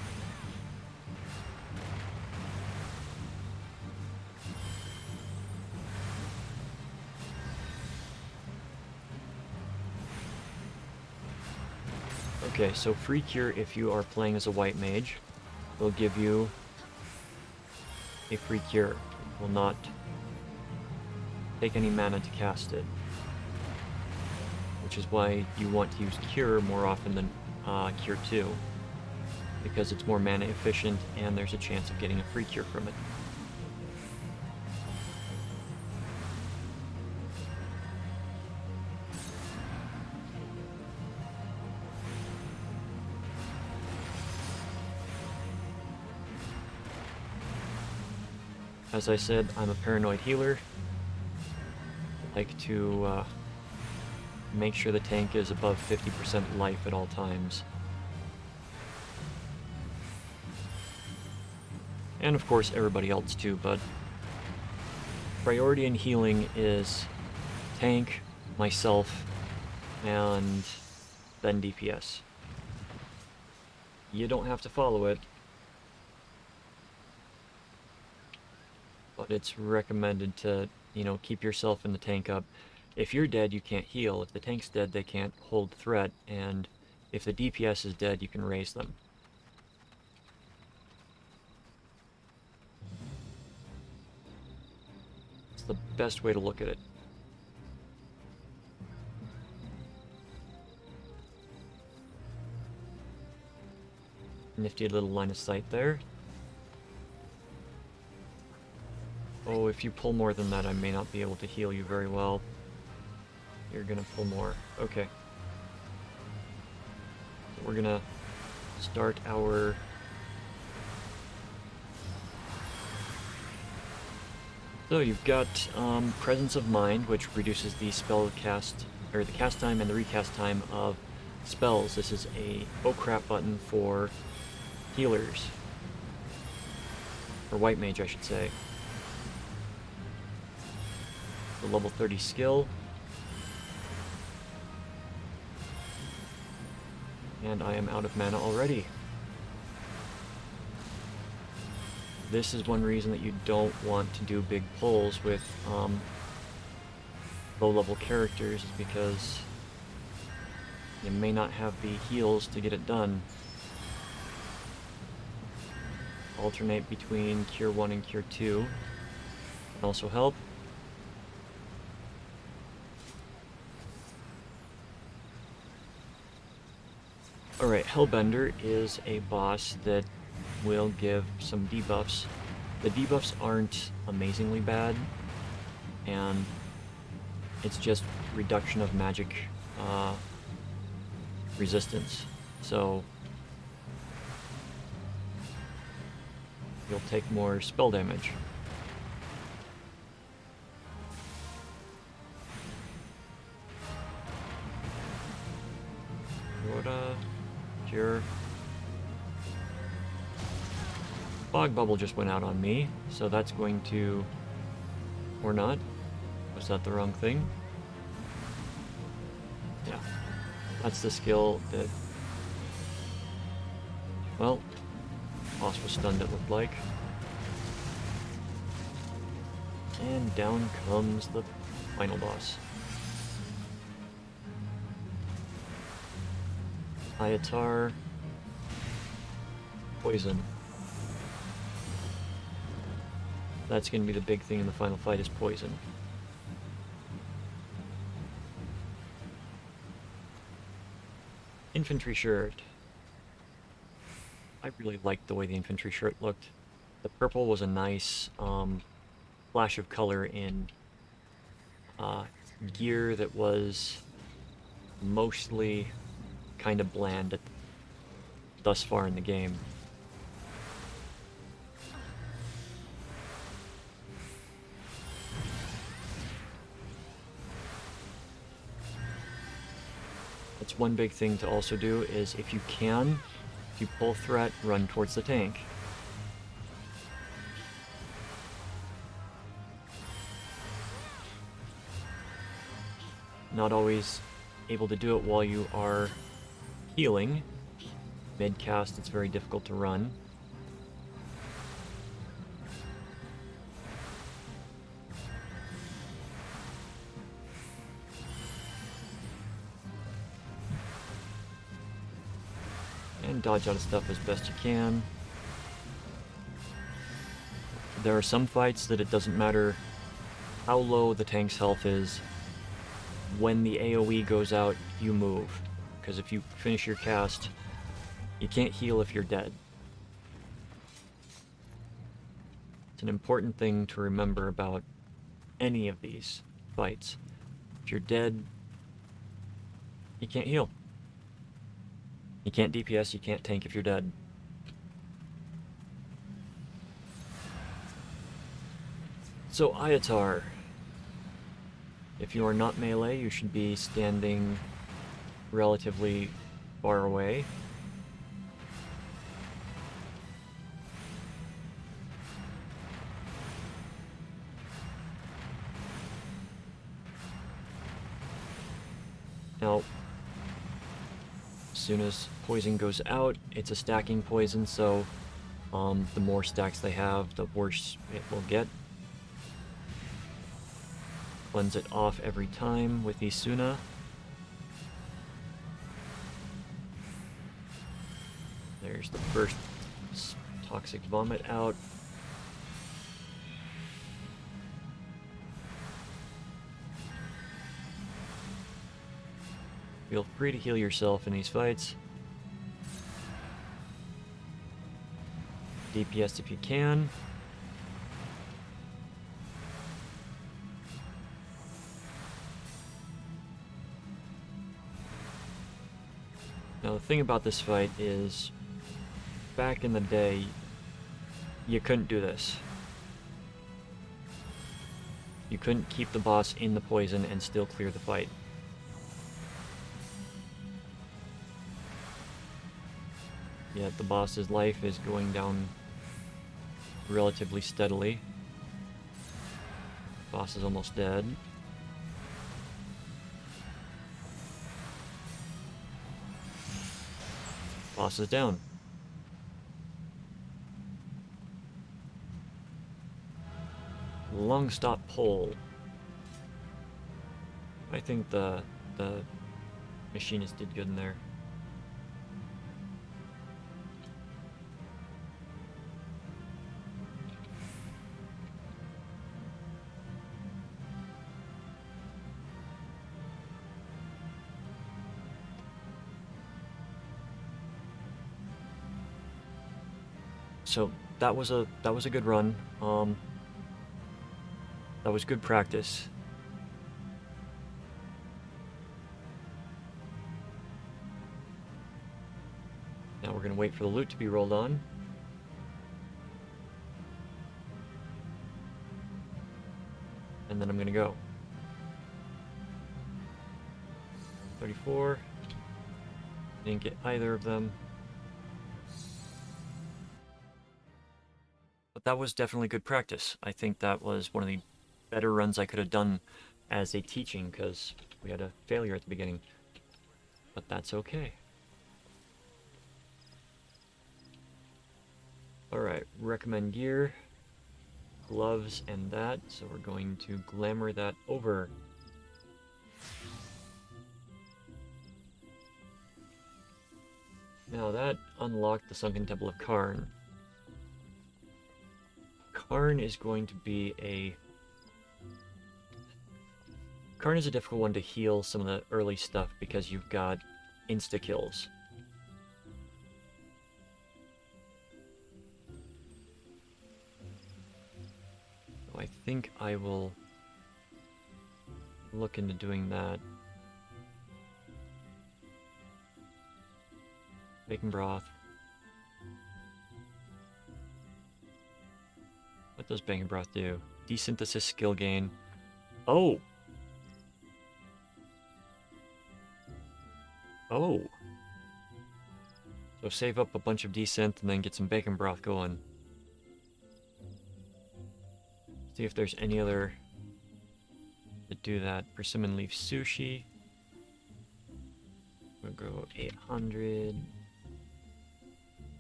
Speaker 1: Okay, so free cure if you are playing as a white mage will give you a free cure. It will not take any mana to cast it, which is why you want to use Cure more often than Cure 2, because it's more mana efficient and there's a chance of getting a free cure from it. As I said, I'm a paranoid healer. I like to make sure the tank is above 50% life at all times. And of course everybody else too, but priority in healing is tank, myself, and then DPS. You don't have to follow it, but it's recommended to, keep yourself and the tank up. If you're dead, you can't heal. If the tank's dead, they can't hold threat, and if the DPS is dead, you can raise them. It's the best way to look at it. Nifty little line of sight there. Oh, if you pull more than that, I may not be able to heal you very well. You're gonna pull more. Okay. So we're gonna start our... So you've got Presence of Mind, which reduces the spell cast, or the cast time and the recast time of spells. This is a oh crap button for healers. Or white mage, I should say. The level 30 skill. And I am out of mana already. This is one reason that you don't want to do big pulls with low-level characters, is because you may not have the heals to get it done. Alternate between Cure 1 and Cure 2 can also help. Alright, Hellbender is a boss that will give some debuffs. The debuffs aren't amazingly bad, and it's just reduction of magic resistance. So you'll take more spell damage. Cure. Fog Bubble just went out on me, so that's going to... or not. Was that the wrong thing? Yeah. That's the skill that... well, boss was stunned, it looked like. And down comes the final boss. Ayatar. Poison. That's going to be the big thing in the final fight, is poison. Infantry shirt. I really liked the way the infantry shirt looked. The purple was a nice flash of color in gear that was mostly kind of bland thus far in the game. That's one big thing to also do, is if you can, if you pull threat, run towards the tank. Not always able to do it while you are healing. Mid-cast, it's very difficult to run. And dodge out of stuff as best you can. There are some fights that it doesn't matter how low the tank's health is. When the AoE goes out, you move. Because if you finish your cast, you can't heal if you're dead. It's an important thing to remember about any of these fights. If you're dead, you can't heal. You can't DPS, you can't tank if you're dead. So Ayatar. If you are not melee, you should be standing relatively far away. Now, as soon as poison goes out, it's a stacking poison, so the more stacks they have, the worse it will get. Cleanse it off every time with Isuna. There's the first toxic vomit out. Feel free to heal yourself in these fights. DPS if you can. Now the thing about this fight is, back in the day, you couldn't do this. You couldn't keep the boss in the poison and still clear the fight. Yet the boss's life is going down relatively steadily. Boss is almost dead. Boss is down. Long stop pull. I think the machinist did good in there. So that was a good run. That was good practice. Now we're gonna wait for the loot to be rolled on. And then I'm gonna go. 34. Didn't get either of them. But that was definitely good practice. I think that was one of the better runs I could have done as a teaching, because we had a failure at the beginning. But that's okay. Alright, recommend gear, gloves, and that, so we're going to glamour that over. Now that unlocked the Sunken Temple of Karn. Karn is going to be a... Karn is a difficult one to heal some of the early stuff because you've got insta-kills. So I think I will look into doing that. Bacon broth. What does bacon broth do? Desynthesis skill gain. Oh! Oh! So save up a bunch of desynth and then get some bacon broth going. See if there's any other that do that. Persimmon leaf sushi. We'll go 800.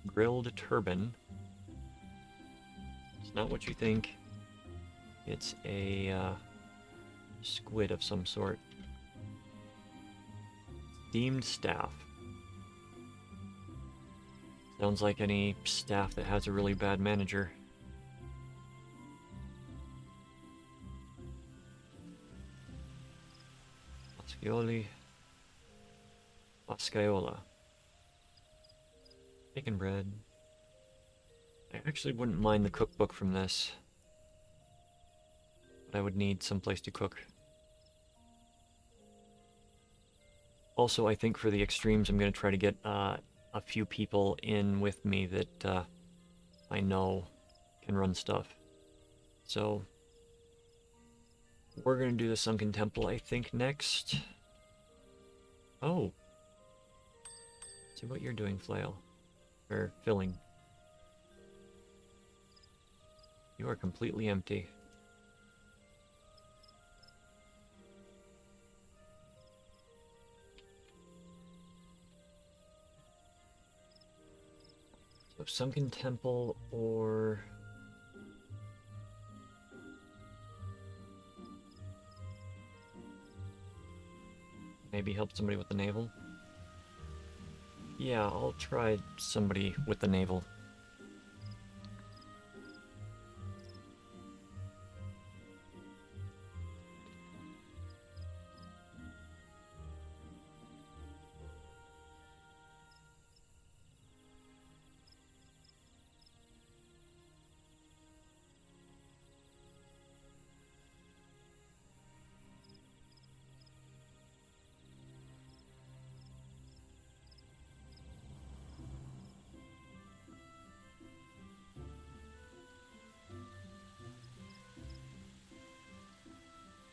Speaker 1: Grilled turban. It's not what you think. It's a squid of some sort. Steamed staff. Sounds like any staff that has a really bad manager. Pascaiola. Bacon bread. I actually wouldn't mind the cookbook from this. But I would need someplace to cook. Also, I think for the extremes, I'm going to try to get a few people in with me that I know can run stuff. So, we're going to do the Sunken Temple, I think, next. Oh. See what you're doing, Flail. Or filling. You are completely empty. So Sunken Temple or... maybe help somebody with the navel? Yeah, I'll try somebody with the navel.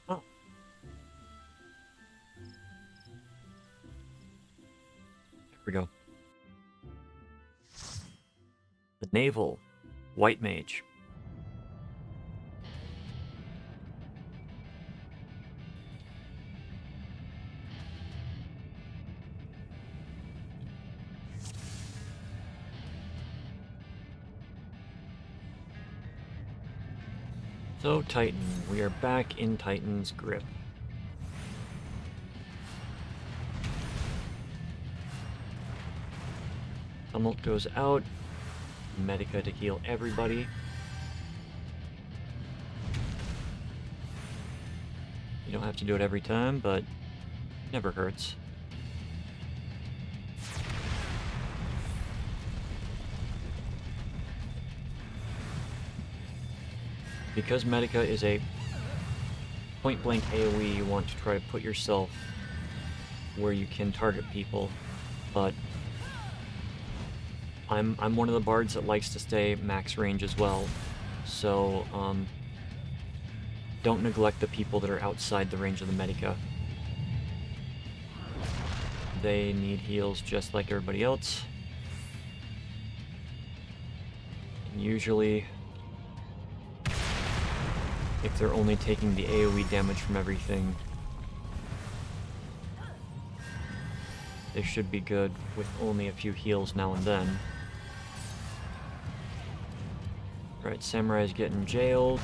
Speaker 1: Oh. There we go. The navel. White Mage. So, Titan. We are back in Titan's grip. Tumult goes out. Medica to heal everybody. You don't have to do it every time, but it never hurts. Because Medica is a point-blank AoE, you want to try to put yourself where you can target people, but I'm one of the bards that likes to stay max range as well, so don't neglect the people that are outside the range of the Medica. They need heals just like everybody else. And usually, if they're only taking the AoE damage from everything, they should be good with only a few heals now and then. Alright, Samurai's getting jailed.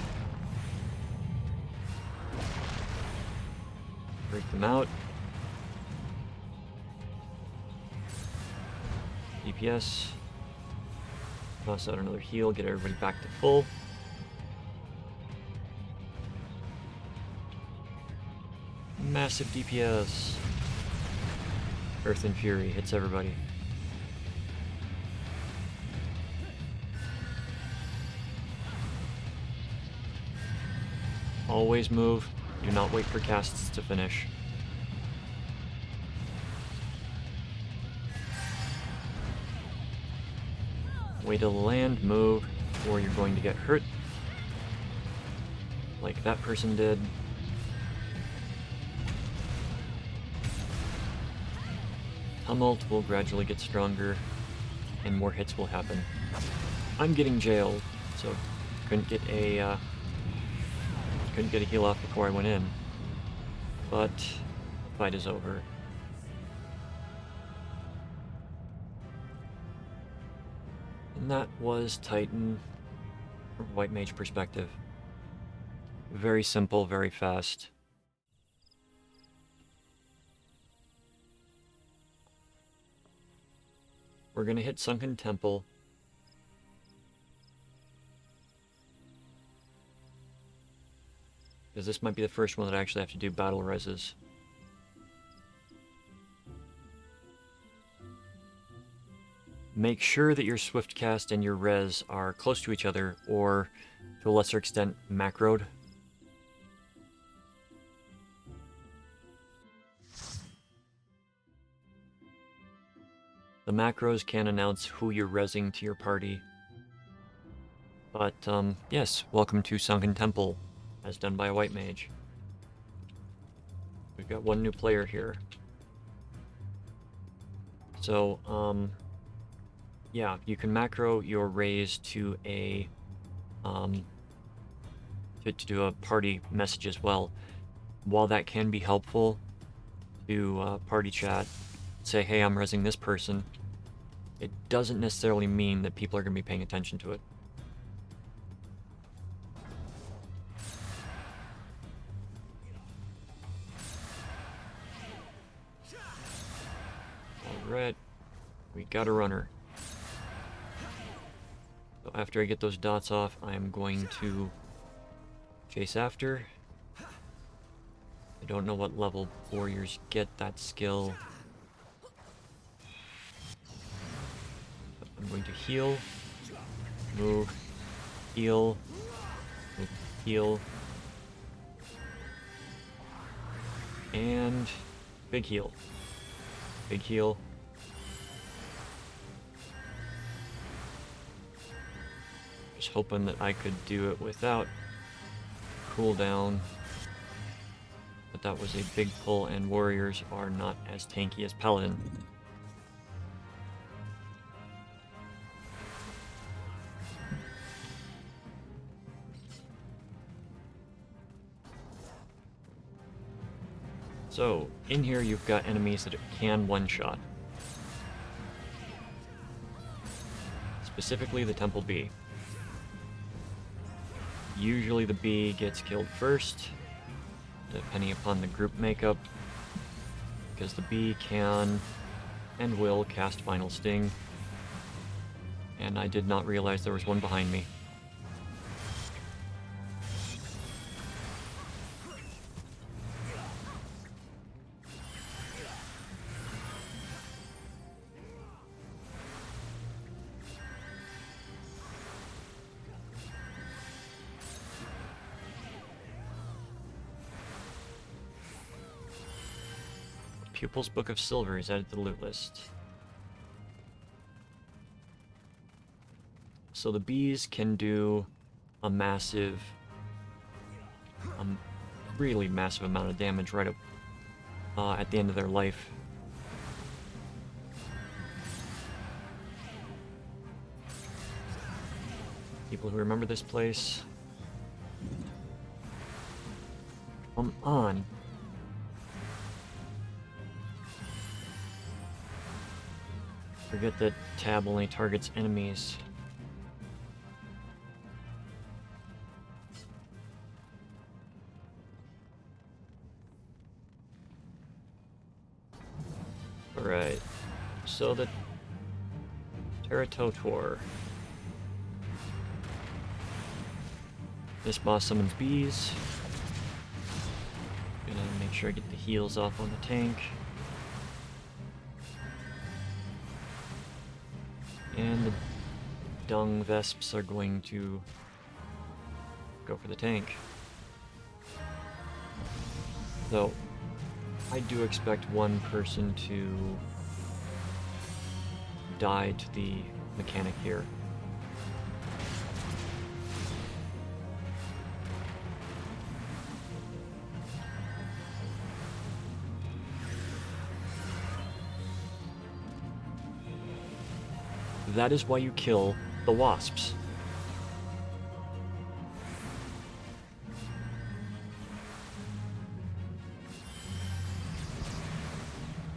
Speaker 1: Break them out. DPS. Toss out another heal, get everybody back to full. Massive DPS. Earth and Fury hits everybody. Always move. Do not wait for casts to finish. Way to land, move, or you're going to get hurt. Like that person did. Tumult will gradually get stronger, and more hits will happen. I'm getting jailed, so couldn't get a heal off before I went in. But the fight is over. And that was Titan from a White Mage perspective. Very simple, very fast. We're gonna hit Sunken Temple. Because this might be the first one that I actually have to do battle reses. Make sure that your swift cast and your res are close to each other, or to a lesser extent, macroed. The macros can announce who you're resing to your party. But, yes, welcome to Sunken Temple, as done by a White Mage. We've got one new player here. So, yeah, you can macro your raise to a, to do a party message as well. While that can be helpful to party chat, say, hey, I'm resing this person, it doesn't necessarily mean that people are going to be paying attention to it. Alright, we got a runner. So after I get those dots off, I'm going to chase after. I don't know what level warriors get that skill. But I'm going to heal, move, heal, move, heal, and big heal. Big heal. Just hoping that I could do it without cooldown. But that was a big pull, and warriors are not as tanky as paladin. So, in here you've got enemies that can one-shot. Specifically the Temple Bee. Usually the bee gets killed first, depending upon the group makeup, because the bee can and will cast Final Sting, and I did not realize there was one behind me. Pupil's Book of Silver is added to the loot list. So the bees can do a massive, really massive amount of damage right up at the end of their life. People who remember this place, come on. Forget that tab only targets enemies. Alright, so the Teratotor. This boss summons bees. Gonna make Make sure I get the heals off on the tank. And the dung vesps are going to go for the tank. So, I do expect one person to die to the mechanic here. That is why you kill the wasps.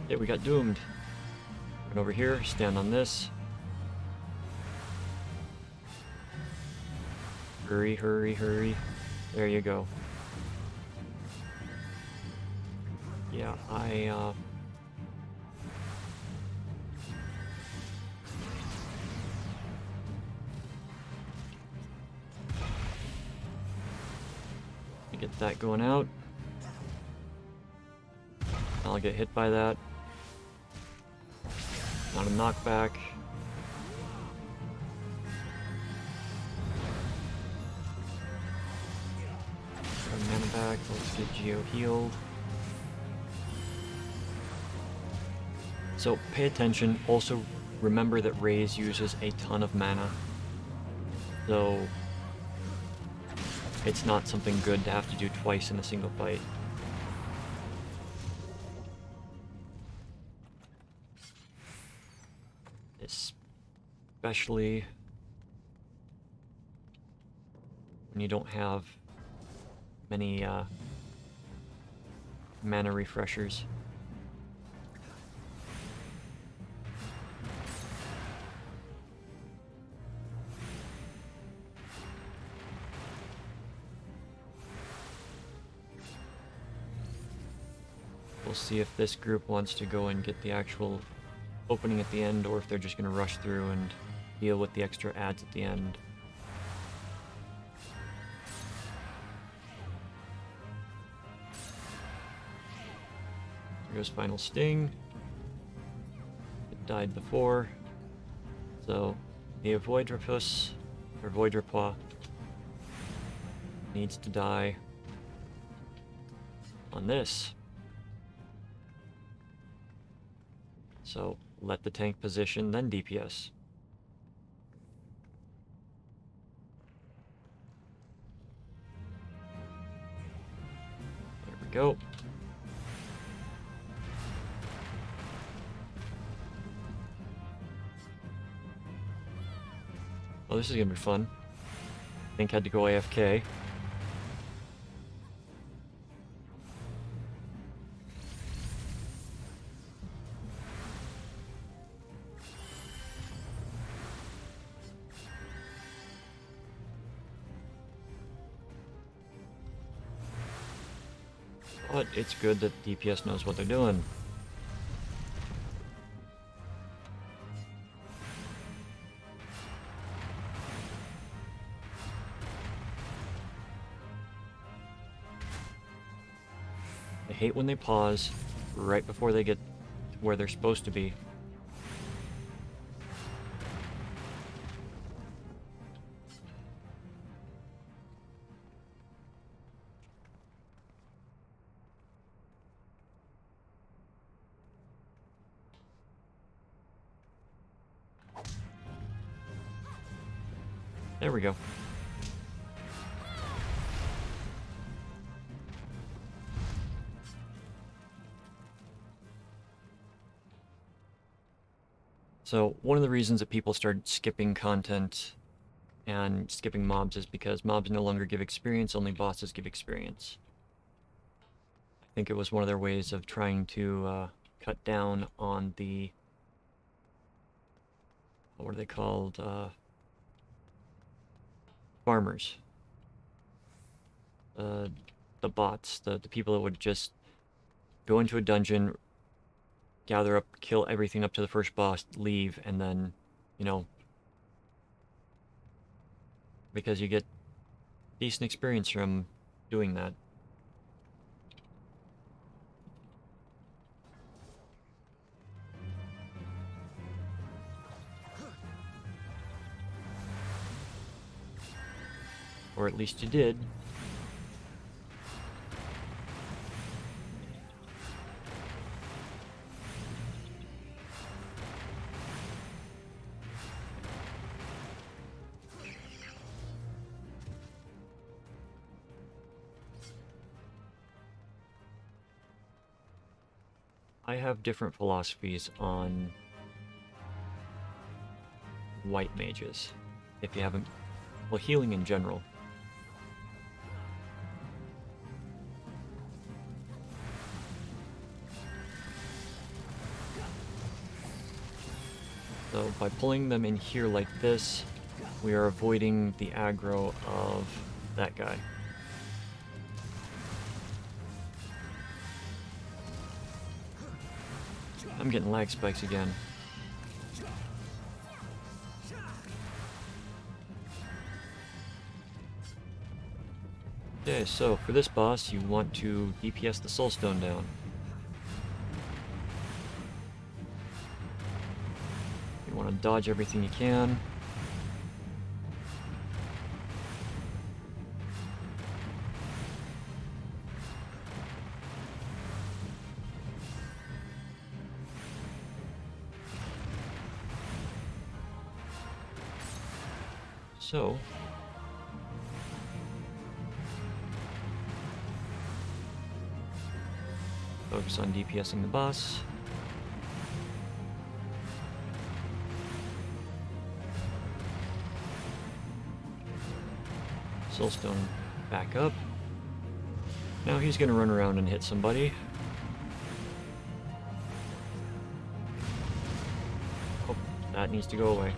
Speaker 1: Yeah, we got doomed. Run over here, stand on this. Hurry, hurry, hurry. There you go. Yeah, get that going out. I'll get hit by that. Not a knockback. Mana back. Let's get Geo healed. So pay attention. Also remember that Raze uses a ton of mana. So it's not something good to have to do twice in a single fight. Especially when you don't have many mana refreshers. We'll see if this group wants to go and get the actual opening at the end, or if they're just going to rush through and deal with the extra ads at the end. Here goes Final Sting. It died before. So the Avoidropus, or Voidropois, needs to die on this. So let the tank position, then DPS. There we go. Oh, this is gonna be fun. Tank had to go AFK. But it's good that DPS knows what they're doing. I hate when they pause right before they get to where they're supposed to be. There we go. So one of the reasons that people started skipping content and skipping mobs is because mobs no longer give experience, only bosses give experience. I think it was one of their ways of trying to cut down on the... what are they called? Farmers. The bots, the people that would just go into a dungeon, gather up, kill everything up to the first boss, leave, and then, you know, because you get decent experience from doing that. Or at least you did. I have different philosophies on white mages. If you haven't... Well, healing in general. So by pulling them in here like this, we are avoiding the aggro of that guy. I'm getting lag spikes again. Okay, so for this boss, you want to DPS the soulstone down. You want to dodge everything you can. So, focus on DPSing the boss. Soulstone back up. Now he's gonna run around and hit somebody. Oh, that needs to go away.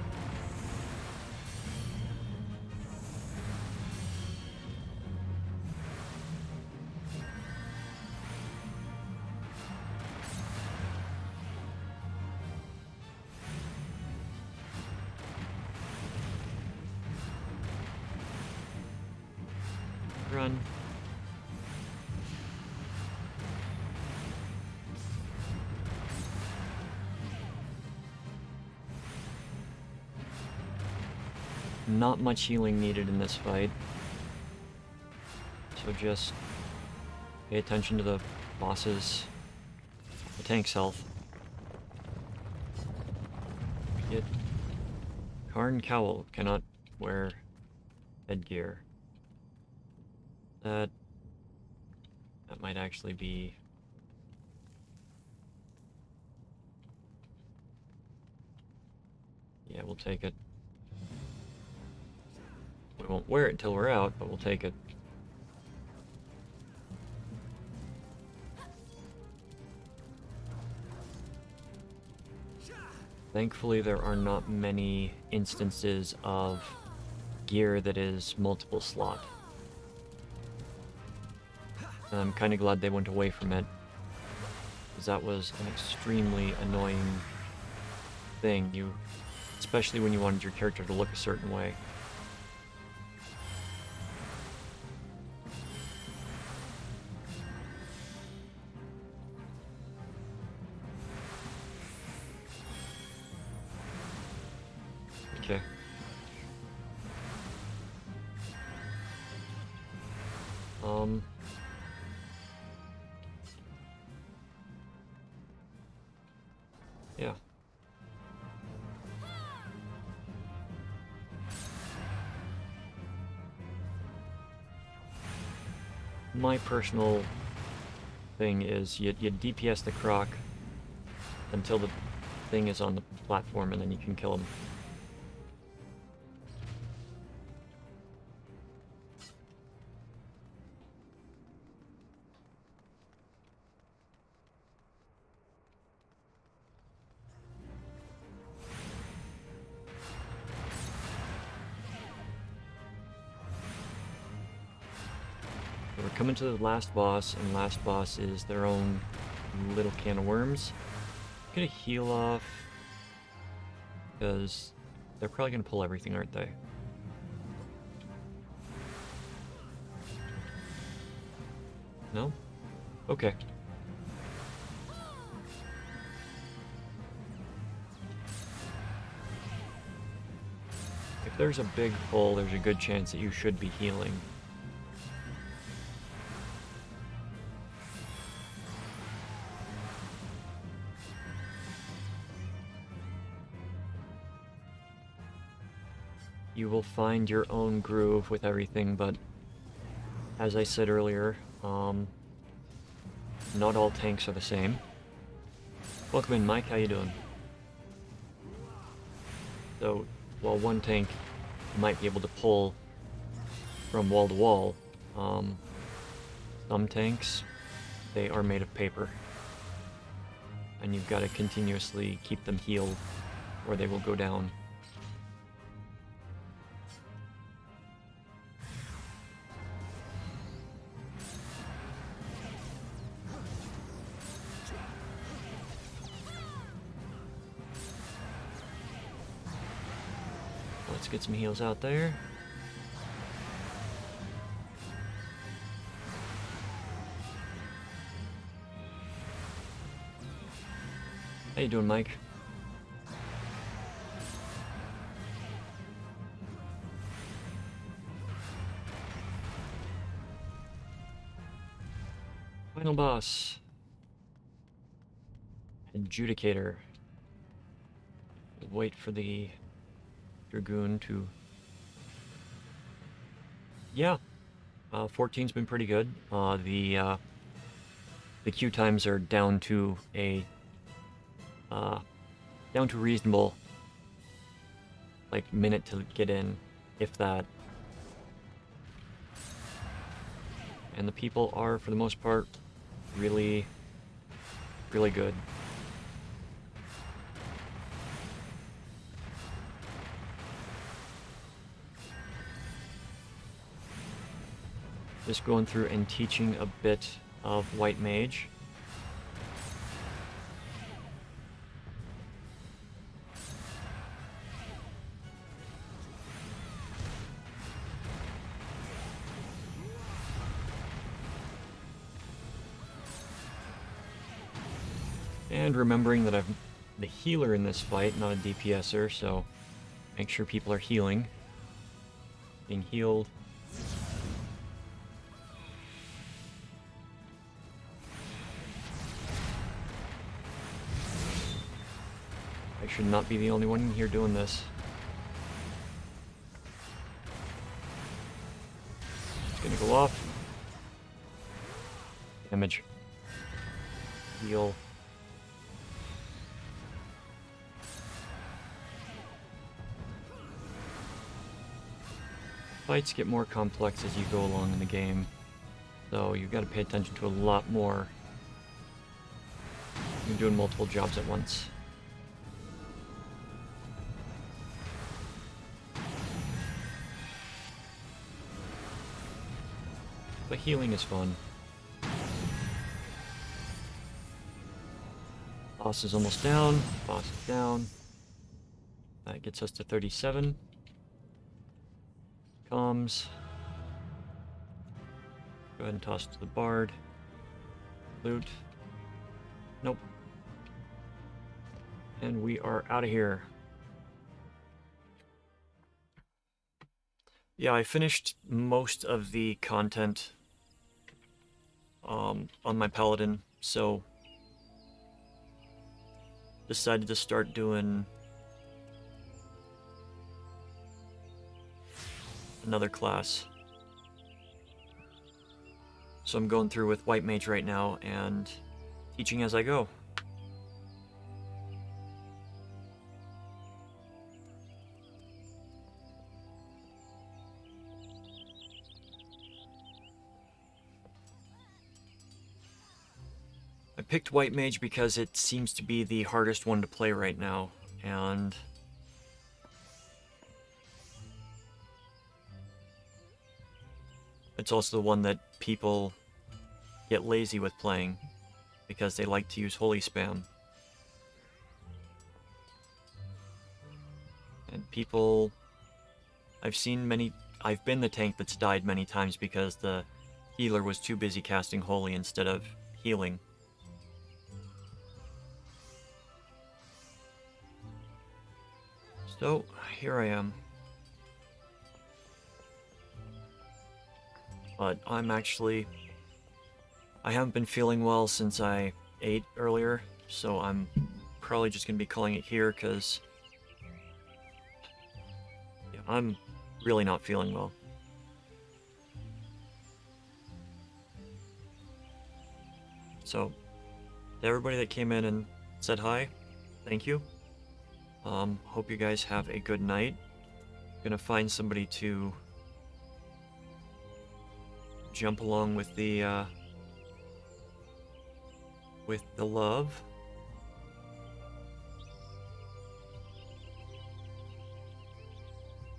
Speaker 1: Run. Not much healing needed in this fight. So just pay attention to the boss's, the tank's health. Get Karn Cowl cannot wear headgear. That might actually be... Yeah, we'll take it. We won't wear it till we're out, but we'll take it. Thankfully, there are not many instances of gear that is multiple slot. And I'm kind of glad they went away from it, because that was an extremely annoying thing, especially when you wanted your character to look a certain way. Okay. Yeah. My personal thing is you DPS the croc until the thing is on the platform, and then you can kill him. We're coming to the last boss, and last boss is their own little can of worms. I'm gonna heal off, because they're probably gonna pull everything, aren't they? No? Okay. If there's a big pull, there's a good chance that you should be healing. You will find your own groove with everything, but as I said earlier, not all tanks are the same. Welcome in, Mike. How you doing? So, while one tank might be able to pull from wall to wall, some tanks, they are made of paper. And you've got to continuously keep them healed, or they will go down. Let's get some heals out there. How you doing, Mike? Final boss. Adjudicator. Wait for the Dragoon to... Yeah, 14's been pretty good. The queue times are down to a reasonable, like, minute to get in, if that. And the people are, for the most part, really, really good. Just going through and teaching a bit of White Mage. And remembering that I'm the healer in this fight, not a DPSer, so make sure people are healing. Being healed. I should not be the only one in here doing this. It's gonna go off. Damage. Heal. Fights get more complex as you go along in the game, so you've got to pay attention to a lot more. You're doing multiple jobs at once. But healing is fun. Boss is almost down. Boss is down. That gets us to 37. Comms. Go ahead and toss it to the bard. Loot. Nope. And we are out of here. Yeah, I finished most of the content on my paladin, so decided to start doing another class. So I'm going through with White Mage right now and teaching as I go. I picked White Mage because it seems to be the hardest one to play right now, and it's also the one that people get lazy with playing because they like to use holy spam. And people... I've been the tank that's died many times because the healer was too busy casting holy instead of healing. So, here I am. but I haven't been feeling well since I ate earlier, so I'm probably just gonna be calling it here, because yeah, I'm really not feeling well. So, to everybody that came in and said hi, thank you. Hope you guys have a good night. Gonna find somebody to jump along with the love.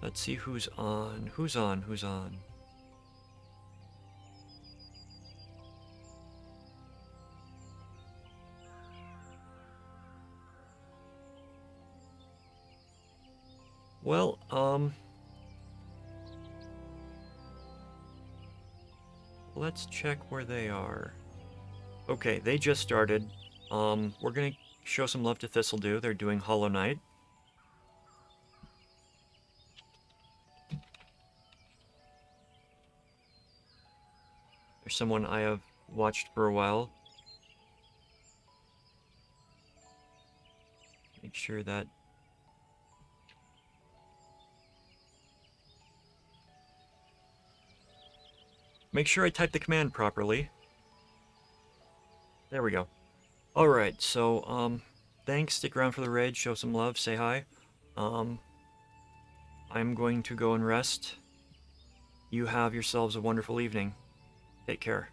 Speaker 1: Let's see who's on. Who's on? Who's on? Well, let's check where they are. Okay, they just started. We're gonna show some love to Thistledew. They're doing Hollow Knight. There's someone I have watched for a while. Make sure that... Make sure I type the command properly. There we go. Alright, so, thanks. Stick around for the raid. Show some love. Say hi. I'm going to go and rest. You have yourselves a wonderful evening. Take care.